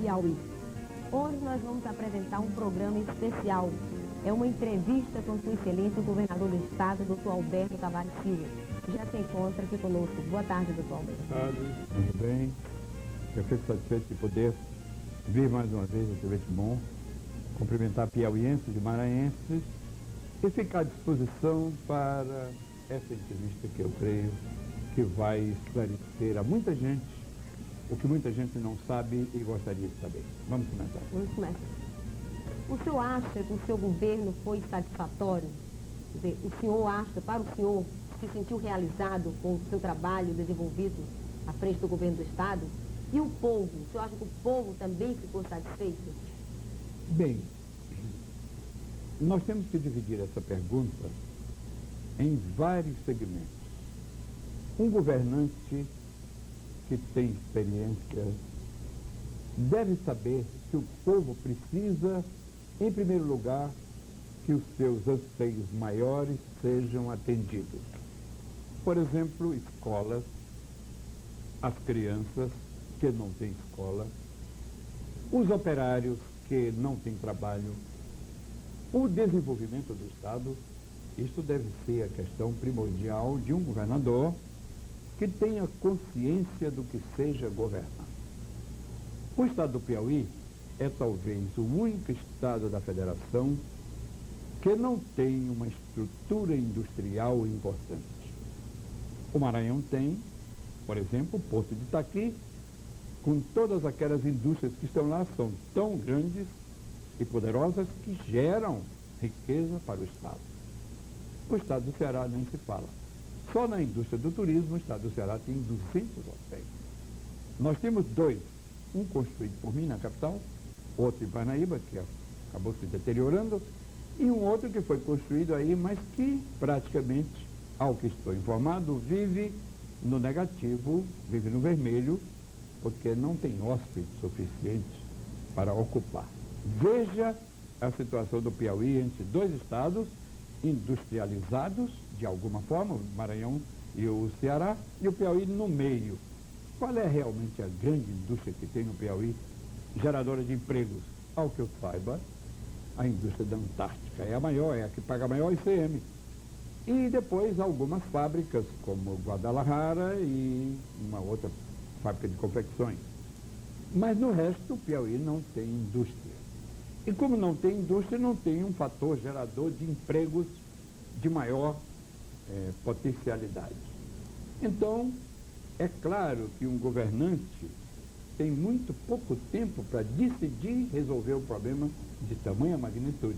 Piauí. Hoje nós vamos apresentar um programa especial. É uma entrevista com Sua Excelência, o governador do estado, Dr. Alberto Tavares Silva, que já se encontra aqui conosco. Boa tarde, doutor Alberto. Boa tarde, tudo bem? Eu fico satisfeito de poder vir mais uma vez a TV Timon, cumprimentar piauienses e maranhenses e ficar à disposição para essa entrevista que eu creio que vai esclarecer a muita gente o que muita gente não sabe e gostaria de saber. Vamos começar. Vamos começar. O senhor acha que o seu governo foi satisfatório? Quer dizer, o senhor acha, para o senhor, se sentiu realizado com o seu trabalho desenvolvido à frente do governo do estado? E o povo? O senhor acha que o povo também ficou satisfeito? Bem, nós temos que dividir essa pergunta em vários segmentos. Um governante que tem experiência deve saber que o povo precisa, em primeiro lugar, que os seus anseios maiores sejam atendidos. Por exemplo, escolas, as crianças que não têm escola, os operários que não têm trabalho, o desenvolvimento do Estado. Isso deve ser a questão primordial de um governador que tenha consciência do que seja governar. O estado do Piauí é talvez o único estado da federação que não tem uma estrutura industrial importante. O Maranhão tem, por exemplo, o Porto de Itaqui, com todas aquelas indústrias que estão lá, são tão grandes e poderosas que geram riqueza para o estado. O estado do Ceará nem se fala. Só na indústria do turismo, o estado do Ceará tem 200 hotéis. Nós temos dois, um construído por mim na capital, outro em Parnaíba, que acabou se deteriorando, e um outro que foi construído aí, mas que praticamente, ao que estou informado, vive no negativo, vive no vermelho, porque não tem hóspedes suficientes para ocupar. Veja a situação do Piauí entre dois estados industrializados, de alguma forma, o Maranhão e o Ceará, e o Piauí no meio. Qual é realmente a grande indústria que tem no Piauí, geradora de empregos? Ao que eu saiba, a indústria da Antártica é a maior, é a que paga a maior ICM. E depois algumas fábricas, como Guadalajara e uma outra fábrica de confecções. Mas no resto, o Piauí não tem indústria. E como não tem indústria, não tem um fator gerador de empregos de maior potencialidade. Então, é claro que um governante tem muito pouco tempo para decidir resolver o problema de tamanha magnitude.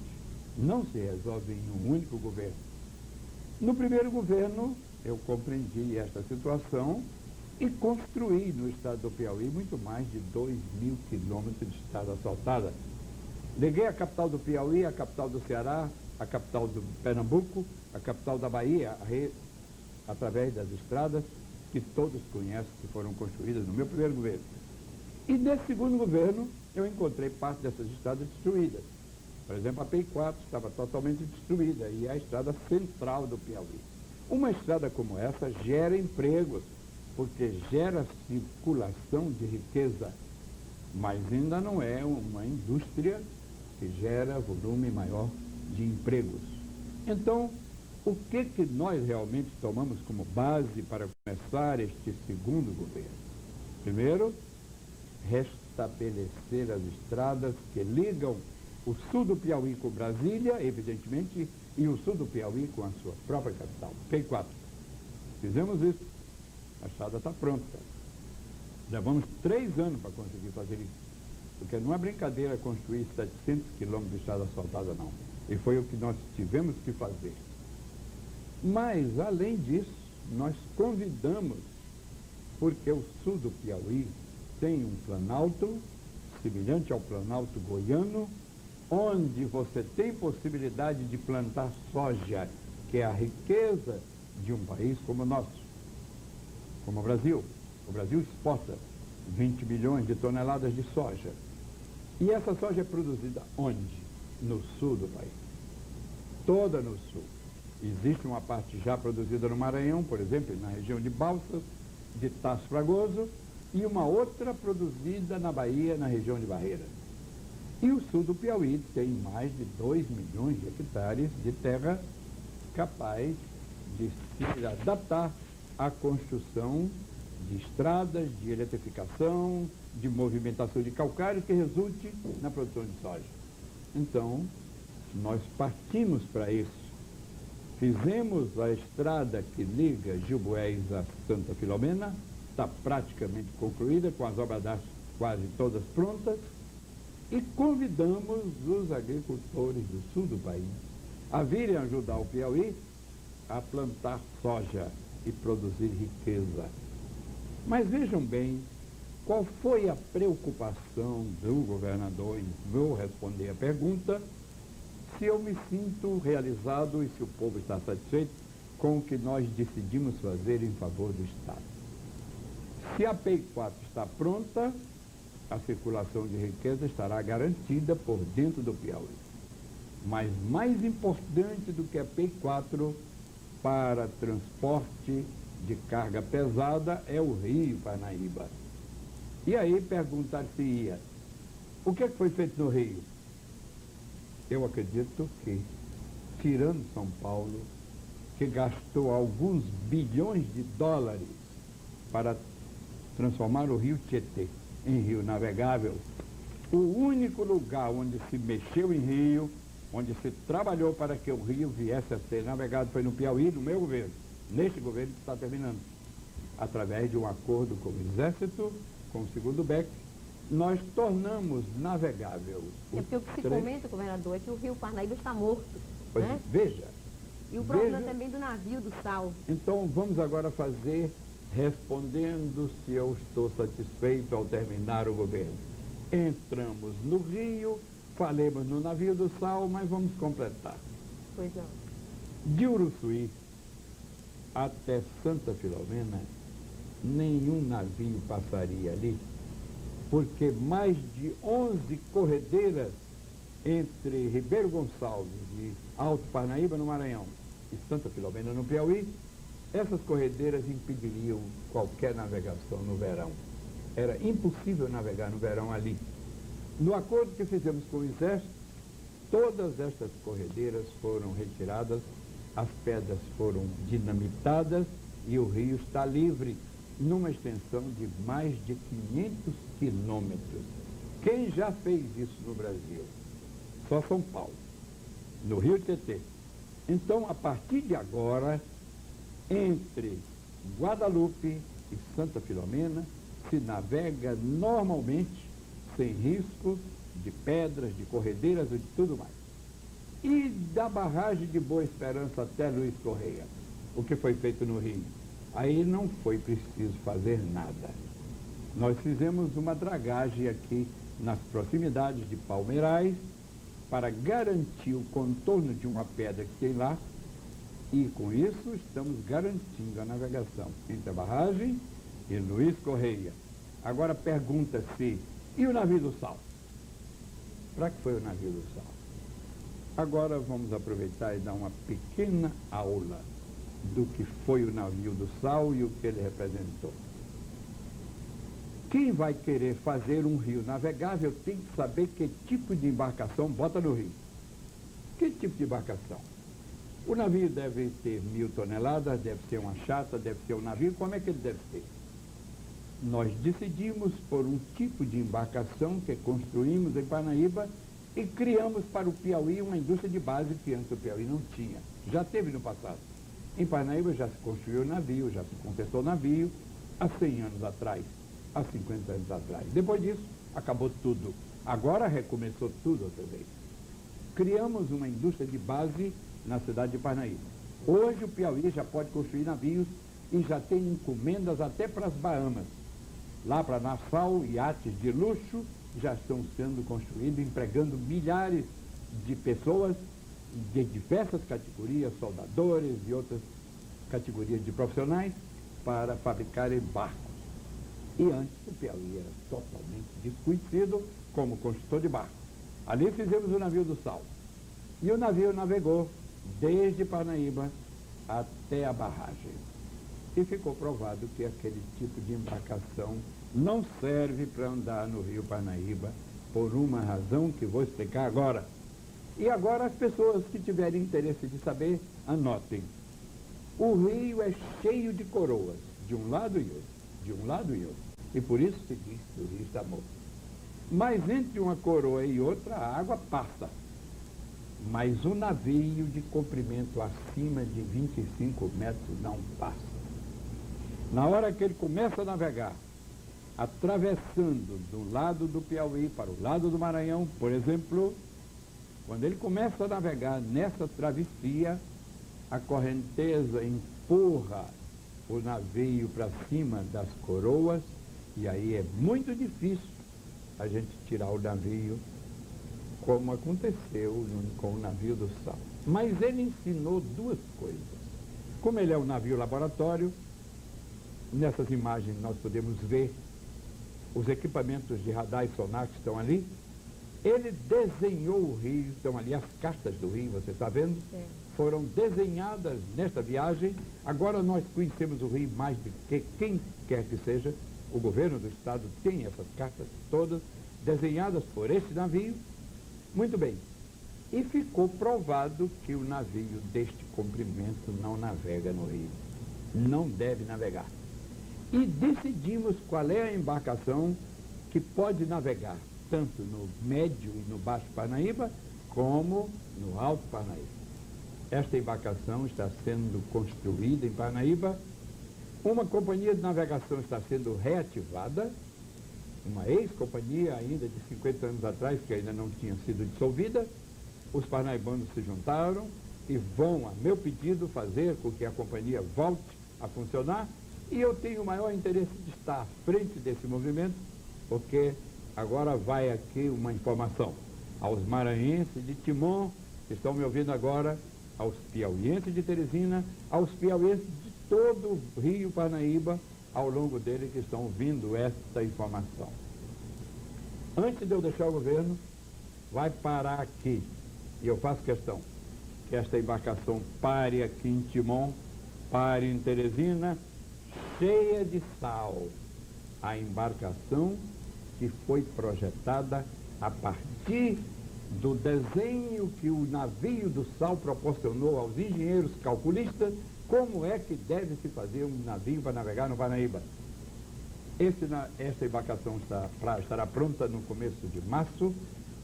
Não se resolve em um único governo. No primeiro governo, eu compreendi esta situação e construí no estado do Piauí muito mais de 2.000 quilômetros de estrada asfaltada. Liguei a capital do Piauí, a capital do Ceará, a capital do Pernambuco, a capital da Bahia, através das estradas que todos conhecem, que foram construídas no meu primeiro governo. E nesse segundo governo, eu encontrei parte dessas estradas destruídas. Por exemplo, a PEI-4 estava totalmente destruída e é a estrada central do Piauí. Uma estrada como essa gera empregos, porque gera circulação de riqueza, mas ainda não é uma indústria que gera volume maior de empregos. Então, o que nós realmente tomamos como base para começar este segundo governo? Primeiro, restabelecer as estradas que ligam o sul do Piauí com Brasília, evidentemente, e o sul do Piauí com a sua própria capital, PEI-4. Fizemos isso. A estrada está pronta. Levamos 3 anos para conseguir fazer isso. Porque não é brincadeira construir 700 quilômetros de estrada asfaltada, não. E foi o que nós tivemos que fazer. Mas, além disso, nós convidamos, porque o sul do Piauí tem um planalto, semelhante ao planalto goiano, onde você tem possibilidade de plantar soja, que é a riqueza de um país como o nosso, como o Brasil. O Brasil exporta 20 milhões de toneladas de soja. E essa soja é produzida onde? No sul do país. Toda no sul. Existe uma parte já produzida no Maranhão, por exemplo, na região de Balsas, de Tasso Fragoso, e uma outra produzida na Bahia, na região de Barreira. E o sul do Piauí tem mais de 2 milhões de hectares de terra capaz de se adaptar à construção de estradas, de eletrificação, de movimentação de calcário que resulte na produção de soja. Então, nós partimos para isso. Fizemos a estrada que liga Gilboés a Santa Filomena, está praticamente concluída, com as obras quase todas prontas, e convidamos os agricultores do sul do país a virem ajudar o Piauí a plantar soja e produzir riqueza. Mas vejam bem, qual foi a preocupação do governador, e vou responder a pergunta, se eu me sinto realizado e se o povo está satisfeito com o que nós decidimos fazer em favor do Estado. Se a PEI 4 está pronta, a circulação de riqueza estará garantida por dentro do Piauí. Mas mais importante do que a PEI 4 para transporte de carga pesada é o Rio Parnaíba. E aí perguntar-se-ia, o que foi feito no Rio? Eu acredito que, tirando São Paulo, que gastou alguns bilhões de dólares para transformar o Rio Tietê em rio navegável, o único lugar onde se mexeu em rio, onde se trabalhou para que o rio viesse a ser navegado foi no Piauí, no meu governo, neste governo que está terminando. Através de um acordo com o Exército, com o segundo BEC, nós tornamos navegável. É porque o que se comenta, governador, é que o rio Parnaíba está morto. Pois, né? Veja. E o problema também do navio do sal. Então, vamos agora fazer, respondendo se eu estou satisfeito ao terminar o governo. Entramos no rio, falemos no navio do sal, mas vamos completar. Pois não. De Uruçuí até Santa Filomena, nenhum navio passaria ali, porque mais de 11 corredeiras entre Ribeiro Gonçalves e Alto Parnaíba, no Maranhão, e Santa Filomena, no Piauí, essas corredeiras impediriam qualquer navegação no verão. Era impossível navegar no verão ali. No acordo que fizemos com o Exército, todas estas corredeiras foram retiradas, as pedras foram dinamitadas e o rio está livre, numa extensão de mais de 500 quilômetros. Quem já fez isso no Brasil? Só São Paulo, no Rio Tietê. Então, a partir de agora, entre Guadalupe e Santa Filomena, se navega normalmente, sem risco de pedras, de corredeiras e de tudo mais. E da barragem de Boa Esperança até Luiz Correia, o que foi feito no Rio? Aí não foi preciso fazer nada. Nós fizemos uma dragagem aqui nas proximidades de Palmeirais para garantir o contorno de uma pedra que tem lá e com isso estamos garantindo a navegação entre a barragem e Luiz Correia. Agora pergunta-se, e o navio do sal? Para que foi o navio do sal? Agora vamos aproveitar e dar uma pequena aula do que foi o navio do sal e o que ele representou. Quem vai querer fazer um rio navegável tem que saber que tipo de embarcação bota no rio. Que tipo de embarcação? O navio deve ter 1.000 toneladas, deve ser uma chata, deve ser um navio, como é que ele deve ser? Nós decidimos por um tipo de embarcação que construímos em Parnaíba e criamos para o Piauí uma indústria de base que antes o Piauí não tinha. Já teve no passado. Em Parnaíba já se construiu navio, já se consertou navio, há 100 anos atrás, há 50 anos atrás. Depois disso, acabou tudo. Agora recomeçou tudo outra vez. Criamos uma indústria de base na cidade de Parnaíba. Hoje o Piauí já pode construir navios e já tem encomendas até para as Bahamas. Lá para Nassau, iates de luxo já estão sendo construídos, empregando milhares de pessoas de diversas categorias, soldadores e outras categorias de profissionais, para fabricarem barcos. E antes o Piauí era totalmente desconhecido como construtor de barcos. Ali fizemos o navio do sal. E o navio navegou desde Parnaíba até a barragem. E ficou provado que aquele tipo de embarcação não serve para andar no Rio Parnaíba, por uma razão que vou explicar agora. E agora as pessoas que tiverem interesse de saber, anotem. O rio é cheio de coroas, de um lado e outro, de um lado e outro. E por isso se diz que o rio está morto. Mas entre uma coroa e outra a água passa. Mas o navio de comprimento acima de 25 metros não passa. Na hora que ele começa a navegar, atravessando do lado do Piauí para o lado do Maranhão, por exemplo, quando ele começa a navegar nessa travessia, a correnteza empurra o navio para cima das coroas e aí é muito difícil a gente tirar o navio, como aconteceu com o navio do Sal. Mas ele ensinou duas coisas. Como ele é um navio laboratório, nessas imagens nós podemos ver os equipamentos de radar e sonar que estão ali. Ele desenhou o rio, estão ali as cartas do rio, você está vendo? Foram desenhadas nesta viagem. Agora nós conhecemos o rio mais do que quem quer que seja. O governo do estado tem essas cartas todas desenhadas por este navio. Muito bem. E ficou provado que o navio deste comprimento não navega no rio. Não deve navegar. E decidimos qual é a embarcação que pode navegar, tanto no médio e no baixo Parnaíba, como no alto Parnaíba. Esta embarcação está sendo construída em Parnaíba. Uma companhia de navegação está sendo reativada, uma ex-companhia ainda de 50 anos atrás, que ainda não tinha sido dissolvida. Os parnaibanos se juntaram e vão, a meu pedido, fazer com que a companhia volte a funcionar. E eu tenho o maior interesse de estar à frente desse movimento, porque agora vai aqui uma informação aos maranhenses de Timon, que estão me ouvindo agora, aos piauienses de Teresina, aos piauienses de todo o Rio Parnaíba, ao longo dele que estão ouvindo esta informação. Antes de eu deixar o governo, vai parar aqui, e eu faço questão que esta embarcação pare aqui em Timon, pare em Teresina, cheia de sal. A embarcação que foi projetada a partir do desenho que o navio do Sal proporcionou aos engenheiros calculistas, como é que deve se fazer um navio para navegar no Parnaíba. Esta embarcação estará pronta no começo de março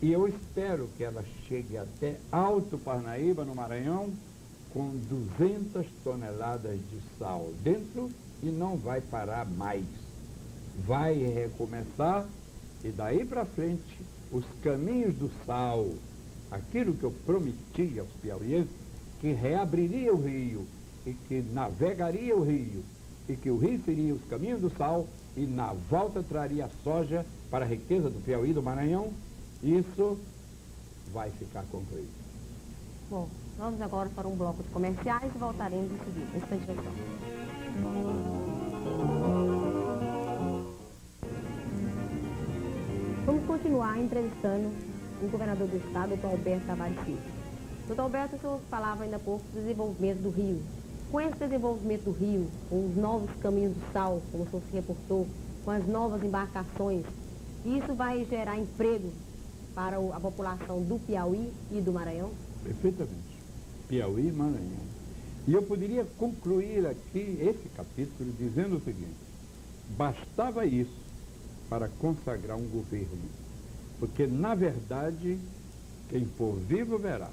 e eu espero que ela chegue até Alto Parnaíba, no Maranhão, com 200 toneladas de sal dentro e não vai parar mais. Vai recomeçar e daí para frente os caminhos do sal, aquilo que eu prometi aos piauienses, que reabriria o rio e que navegaria o rio e que o rio seria os caminhos do sal e na volta traria a soja para a riqueza do Piauí e do Maranhão, isso vai ficar concluído. Bom, vamos agora para um bloco de comerciais e voltaremos em seguida. Instante de Vamos continuar entrevistando o governador do estado, Dr. Alberto Tavares Filho. Dr. Alberto, o senhor falava ainda há pouco do desenvolvimento do rio. Com esse desenvolvimento do rio, com os novos caminhos do sal, como o senhor se reportou, com as novas embarcações, isso vai gerar emprego para a população do Piauí e do Maranhão? Perfeitamente. Piauí e Maranhão. E eu poderia concluir aqui esse capítulo dizendo o seguinte: bastava isso para consagrar um governo, porque na verdade quem for vivo verá.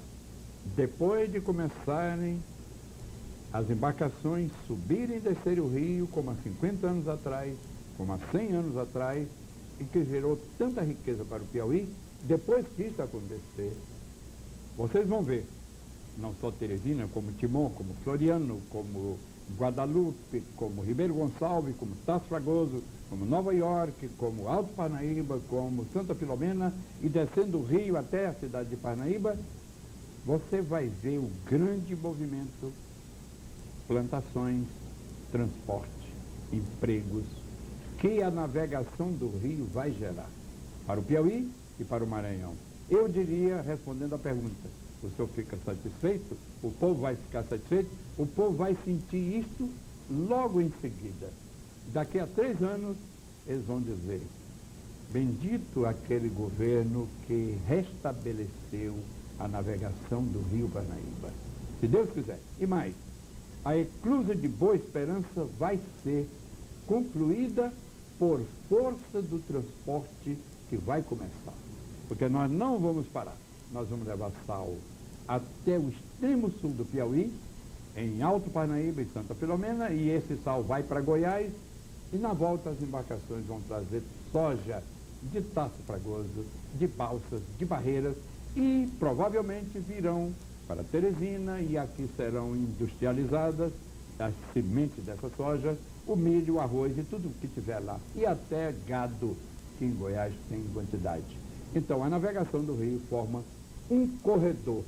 Depois de começarem as embarcações subirem e descerem o rio, como há 50 anos atrás, como há 100 anos atrás, e que gerou tanta riqueza para o Piauí, depois que isso acontecer, vocês vão ver, não só Teresina, como Timon, como Floriano, como Guadalupe, como Ribeiro Gonçalves, como Tasso Fragoso, como Nova York, como Alto Parnaíba, como Santa Filomena, e descendo o rio até a cidade de Parnaíba, você vai ver o grande movimento, plantações, transporte, empregos, que a navegação do rio vai gerar para o Piauí e para o Maranhão. Eu diria, respondendo à pergunta, o senhor fica satisfeito? O povo vai ficar satisfeito? O povo vai sentir isso logo em seguida. Daqui a 3 anos, eles vão dizer: bendito aquele governo que restabeleceu a navegação do Rio Parnaíba. Se Deus quiser. E mais, a eclusa de Boa Esperança vai ser concluída por força do transporte que vai começar. Porque nós não vamos parar. Nós vamos levar sal até o extremo sul do Piauí, em Alto Parnaíba e Santa Filomena, e esse sal vai para Goiás, e na volta as embarcações vão trazer soja de Taço Fragoso, de Balsas, de Barreiras, e provavelmente virão para Teresina, e aqui serão industrializadas as sementes dessa soja, o milho, o arroz e tudo o que tiver lá, e até gado, que em Goiás tem em quantidade. Então, a navegação do rio forma um corredor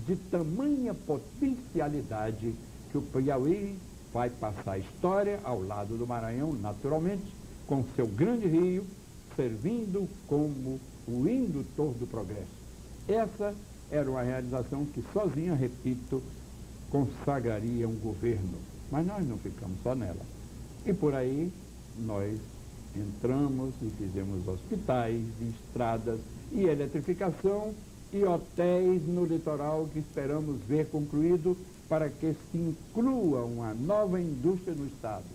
de tamanha potencialidade que o Piauí vai passar a história ao lado do Maranhão, naturalmente, com seu grande rio, servindo como o indutor do progresso. Essa era uma realização que sozinha, repito, consagraria um governo. Mas nós não ficamos só nela. E por aí nós entramos e fizemos hospitais, e estradas, e eletrificação, e hotéis no litoral que esperamos ver concluído para que se inclua uma nova indústria no estado.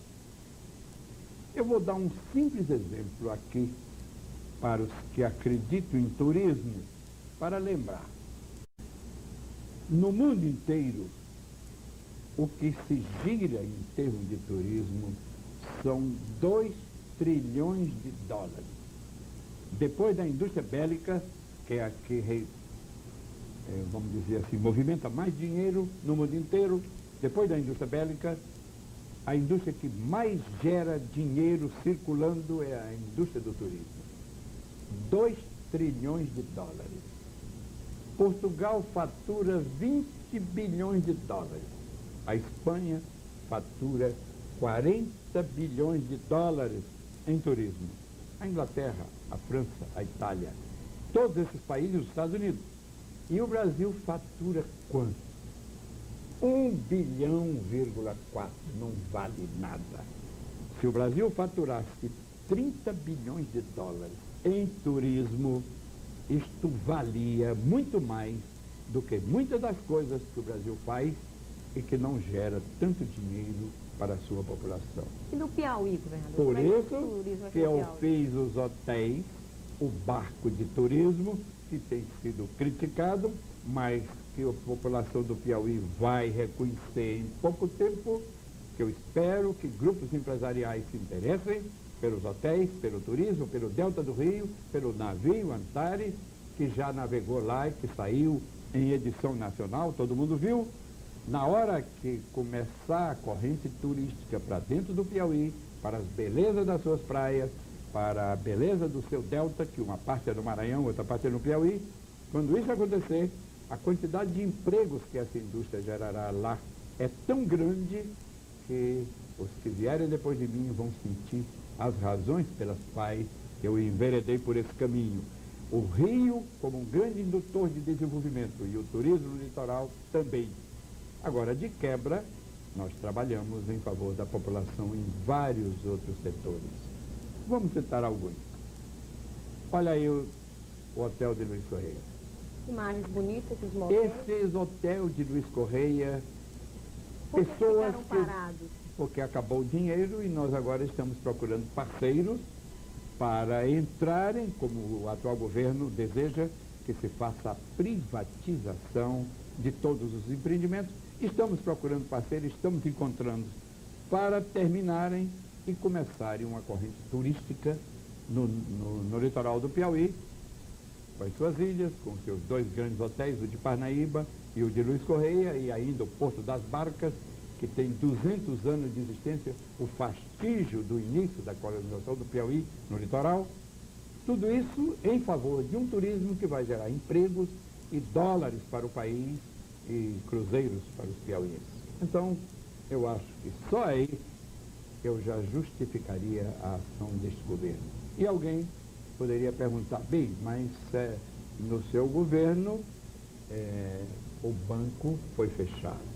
Eu vou dar um simples exemplo aqui para os que acreditam em turismo, para lembrar. No mundo inteiro, o que se gira em termos de turismo são 2 trilhões de dólares. Depois da indústria bélica, que é a que, vamos dizer assim, movimenta mais dinheiro no mundo inteiro, depois da indústria bélica, a indústria que mais gera dinheiro circulando é a indústria do turismo. 2 trilhões de dólares. Portugal fatura 20 bilhões de dólares. A Espanha fatura 40 bilhões de dólares em turismo. A Inglaterra, a França, a Itália, todos esses países, os Estados Unidos. E o Brasil fatura quanto? 1,4 bilhão, não vale nada. Se o Brasil faturasse 30 bilhões de dólares em turismo, isto valia muito mais do que muitas das coisas que o Brasil faz e que não gera tanto dinheiro para a sua população. E no Piauí, governador? Por isso que eu fiz os hotéis, o barco de turismo, que tem sido criticado, mas que a população do Piauí vai reconhecer em pouco tempo, que eu espero que grupos empresariais se interessem pelos hotéis, pelo turismo, pelo Delta do Rio, pelo navio Antares, que já navegou lá e que saiu em edição nacional, todo mundo viu. Na hora que começar a corrente turística para dentro do Piauí, para as belezas das suas praias, para a beleza do seu delta, que uma parte é no Maranhão, outra parte é no Piauí, quando isso acontecer, a quantidade de empregos que essa indústria gerará lá é tão grande que os que vierem depois de mim vão sentir as razões pelas quais eu enveredei por esse caminho. O Rio como um grande indutor de desenvolvimento e o turismo no litoral também. Agora, de quebra, nós trabalhamos em favor da população em vários outros setores. Vamos citar alguns. Olha aí o Hotel de Luiz Correia. Imagens bonitas, esses motéis. Esses hotéis de Luiz Correia, Por que pessoas ficaram que... parados? Porque acabou o dinheiro e nós agora estamos procurando parceiros para entrarem, como o atual governo deseja, que se faça a privatização de todos os empreendimentos. Estamos procurando parceiros, estamos encontrando para terminarem e começarem uma corrente turística no litoral do Piauí, com as suas ilhas, com seus 2 grandes hotéis, o de Parnaíba e o de Luiz Correia, e ainda o Porto das Barcas, que tem 200 anos de existência, o fastígio do início da colonização do Piauí no litoral. Tudo isso em favor de um turismo que vai gerar empregos e dólares para o país e cruzeiros para os piauienses. Então, eu acho que só aí eu já justificaria a ação deste governo. E alguém poderia perguntar, bem, mas no seu governo o banco foi fechado.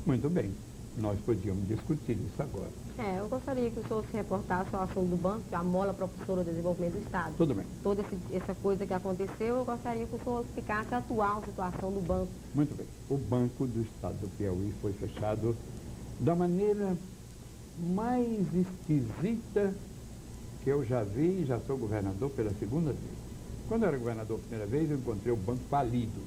Muito bem, nós podíamos discutir isso agora. Eu gostaria que o senhor se reportasse ao assunto do banco, que amola a propulsora do desenvolvimento do Estado. Tudo bem. Toda essa coisa que aconteceu, eu gostaria que o senhor explicasse a atual situação do banco. Muito bem. O Banco do Estado do Piauí foi fechado da maneira mais esquisita que eu já vi, e já sou governador pela segunda vez. Quando eu era governador a primeira vez, eu encontrei o banco falido.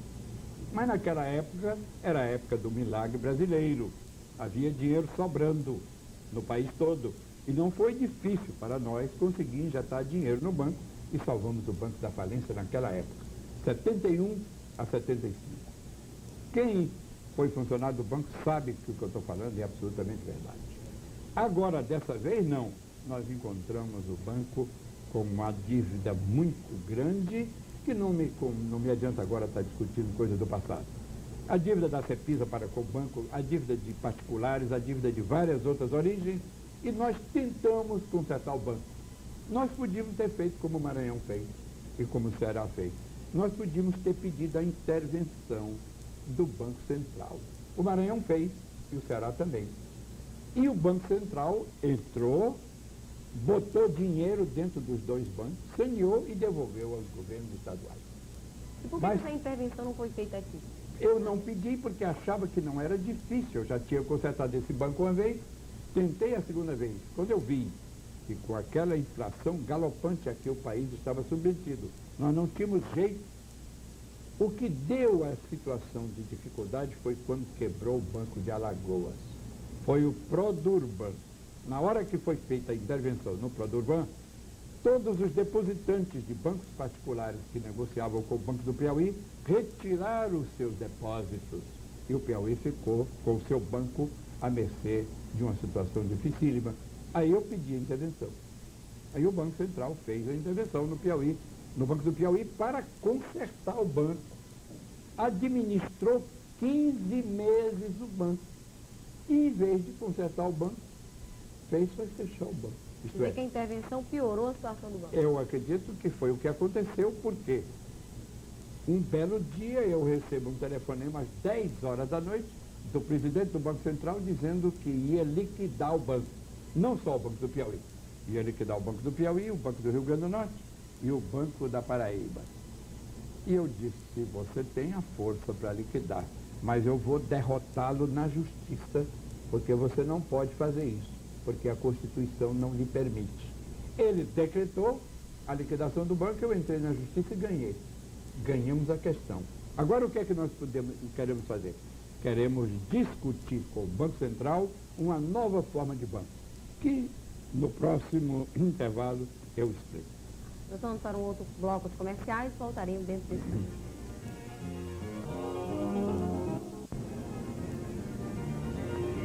Mas naquela época, era a época do milagre brasileiro. Havia dinheiro sobrando no país todo. E não foi difícil para nós conseguir injetar dinheiro no banco e salvamos o banco da falência naquela época, 71 a 75. Quem foi funcionário do banco sabe que o que eu estou falando é absolutamente verdade. Agora, dessa vez, não. Nós encontramos o banco com uma dívida muito grande, que não me adianta agora estar discutindo coisas do passado. A dívida da Cepisa para com o banco, a dívida de particulares, a dívida de várias outras origens, e nós tentamos consertar o banco. Nós podíamos ter feito como o Maranhão fez e como o Ceará fez. Nós podíamos ter pedido a intervenção do Banco Central. O Maranhão fez e o Ceará também. E o Banco Central entrou, botou dinheiro dentro dos dois bancos, saneou e devolveu aos governos estaduais. E por que essa intervenção não foi feita aqui? Eu não pedi porque achava que não era difícil. Eu já tinha consertado esse banco uma vez, tentei a segunda vez. Quando eu vi que com aquela inflação galopante a que o país estava submetido, nós não tínhamos jeito. O que deu a situação de dificuldade foi quando quebrou o Banco de Alagoas. Foi o Produrban. Na hora que foi feita a intervenção no Produrban, todos os depositantes de bancos particulares que negociavam com o Banco do Piauí retiraram os seus depósitos. E o Piauí ficou com o seu banco à mercê de uma situação dificílima. Aí eu pedi a intervenção. Aí o Banco Central fez a intervenção no Piauí, no Banco do Piauí, para consertar o banco. Administrou 15 meses o banco. E, em vez de consertar o banco, foi fechar o banco. Isto é, que a intervenção piorou a situação do banco. Eu acredito que foi o que aconteceu, porque um belo dia eu recebo um telefonema às 10 horas da noite do presidente do Banco Central dizendo que ia liquidar o banco. Não só o Banco do Piauí. Ia liquidar o Banco do Piauí, o Banco do Rio Grande do Norte e o Banco da Paraíba. E eu disse, você tem a força para liquidar, mas eu vou derrotá-lo na justiça, porque você não pode fazer isso, porque a Constituição não lhe permite. Ele decretou a liquidação do banco, eu entrei na justiça e ganhei. Ganhamos a questão. Agora o que é que nós queremos fazer? Queremos discutir com o Banco Central uma nova forma de banco, que no próximo intervalo eu explico. Nós vamos para um outro bloco de comerciais e voltaremos dentro desse vídeo.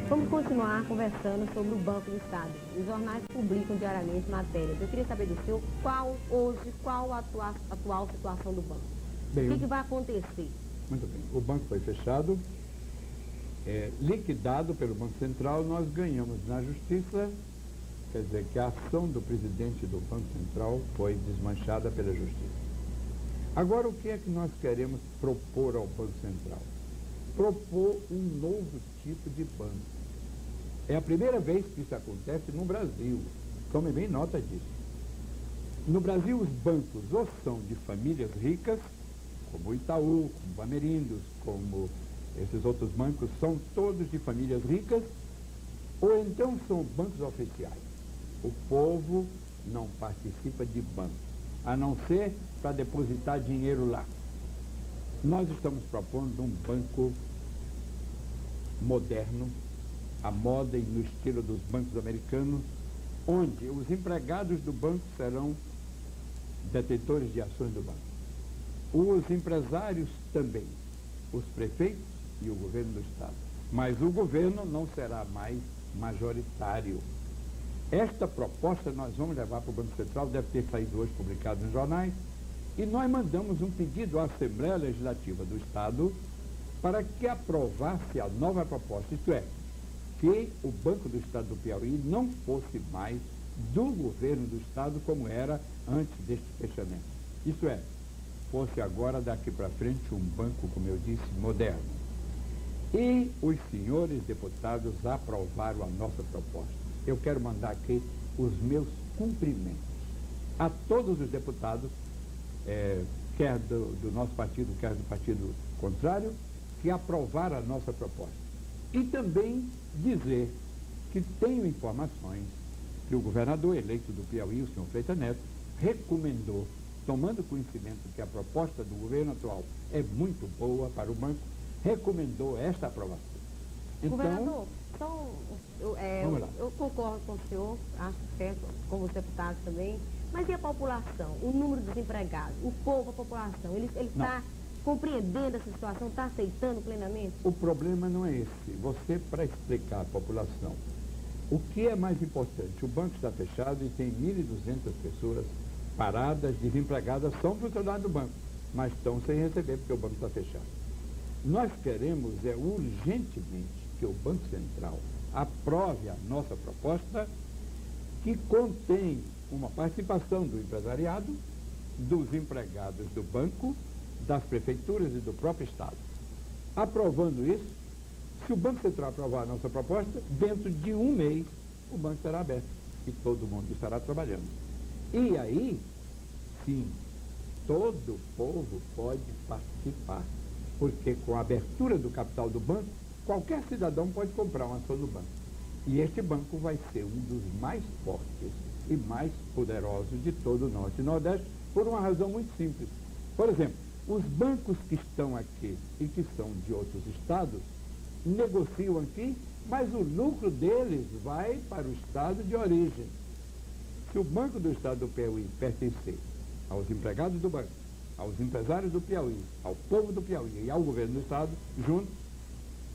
Vamos continuar conversando sobre o Banco do Estado. Os jornais publicam diariamente matérias. Eu queria saber do senhor qual a atual situação do banco. Bem, o que vai acontecer? Muito bem. O banco foi fechado, liquidado pelo Banco Central, nós ganhamos na justiça, quer dizer que a ação do presidente do Banco Central foi desmanchada pela justiça. Agora, o que é que nós queremos propor ao Banco Central? Propor um novo tipo de banco. É a primeira vez que isso acontece no Brasil. Tome bem nota disso. No Brasil, os bancos ou são de famílias ricas, como o Itaú, como o Bamerindos, como esses outros bancos, são todos de famílias ricas, ou então são bancos oficiais. O povo não participa de banco, a não ser para depositar dinheiro lá. Nós estamos propondo um banco moderno, à moda e no estilo dos bancos americanos, onde os empregados do banco serão detentores de ações do banco. Os empresários também, os prefeitos e o governo do Estado. Mas o governo não será mais majoritário. Esta proposta nós vamos levar para o Banco Central, deve ter saído hoje publicado nos jornais, e nós mandamos um pedido à Assembleia Legislativa do Estado para que aprovasse a nova proposta, isto é, que o Banco do Estado do Piauí não fosse mais do governo do Estado como era antes deste fechamento. Isto é, fosse agora daqui para frente um banco, como eu disse, moderno. E os senhores deputados aprovaram a nossa proposta. Eu quero mandar aqui os meus cumprimentos a todos os deputados, quer do nosso partido, quer do partido contrário, que aprovaram a nossa proposta. E também dizer que tenho informações que o governador eleito do Piauí, o senhor Freitas Neto, recomendou, tomando conhecimento que a proposta do governo atual é muito boa para o banco, recomendou esta aprovação. Então, governador, vamos lá. eu concordo com o senhor, acho certo, com os deputados também, mas e a população, o número de desempregados, o povo, a população, ele está compreendendo essa situação, está aceitando plenamente? O problema não é esse. Você, para explicar à população, o que é mais importante? O banco está fechado e tem 1.200 pessoas paradas, desempregadas, são funcionários do banco, mas estão sem receber porque o banco está fechado. Nós queremos urgentemente que o Banco Central aprove a nossa proposta, que contém uma participação do empresariado, dos empregados do banco, das prefeituras e do próprio Estado. Aprovando isso, se o Banco Central aprovar a nossa proposta, dentro de um mês o banco estará aberto e todo mundo estará trabalhando. E aí, sim, todo o povo pode participar, porque com a abertura do capital do banco, qualquer cidadão pode comprar uma ação do banco. E este banco vai ser um dos mais fortes e mais poderosos de todo o Norte e Nordeste, por uma razão muito simples. Por exemplo, os bancos que estão aqui e que são de outros estados, negociam aqui, mas o lucro deles vai para o estado de origem. Se o Banco do Estado do Piauí pertencer aos empregados do banco, aos empresários do Piauí, ao povo do Piauí e ao governo do estado, junto,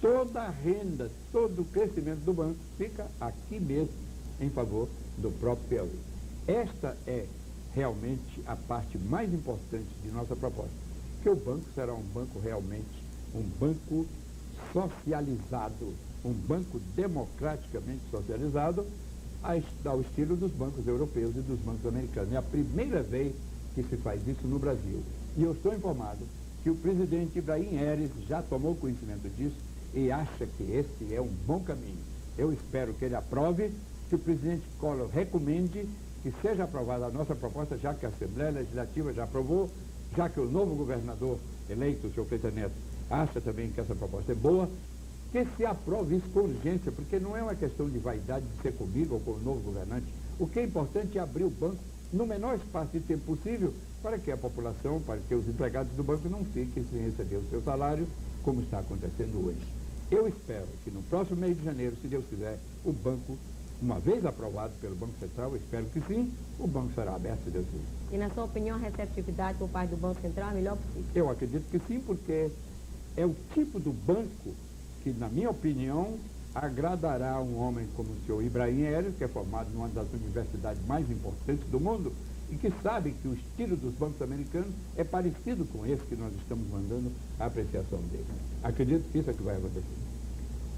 toda a renda, todo o crescimento do banco fica aqui mesmo, em favor do próprio Piauí. Esta é realmente a parte mais importante de nossa proposta, que o banco será um banco realmente, um banco socializado, um banco democraticamente socializado, ao estilo dos bancos europeus e dos bancos americanos. É a primeira vez que se faz isso no Brasil. E eu estou informado que o presidente Ibrahim Heres já tomou conhecimento disso e acha que esse é um bom caminho. Eu espero que ele aprove, que o presidente Collor recomende que seja aprovada a nossa proposta, já que a Assembleia Legislativa já aprovou, já que o novo governador eleito, o senhor Freitas Neto, acha também que essa proposta é boa, que se aprove isso com urgência, porque não é uma questão de vaidade de ser comigo ou com o novo governante. O que é importante é abrir o banco no menor espaço de tempo possível para que a população, para que os empregados do banco não fiquem sem receber o seu salário, como está acontecendo hoje. Eu espero que no próximo mês de janeiro, se Deus quiser, o banco, uma vez aprovado pelo Banco Central, eu espero que sim, o banco será aberto, se Deus quiser. E na sua opinião, a receptividade por parte do Banco Central é a melhor possível? Eu acredito que sim, porque é o tipo do banco que, na minha opinião, agradará um homem como o senhor Ibrahim Heres, que é formado numa das universidades mais importantes do mundo, e que sabe que o estilo dos bancos americanos é parecido com esse que nós estamos mandando a apreciação dele. Acredito que isso é que vai acontecer.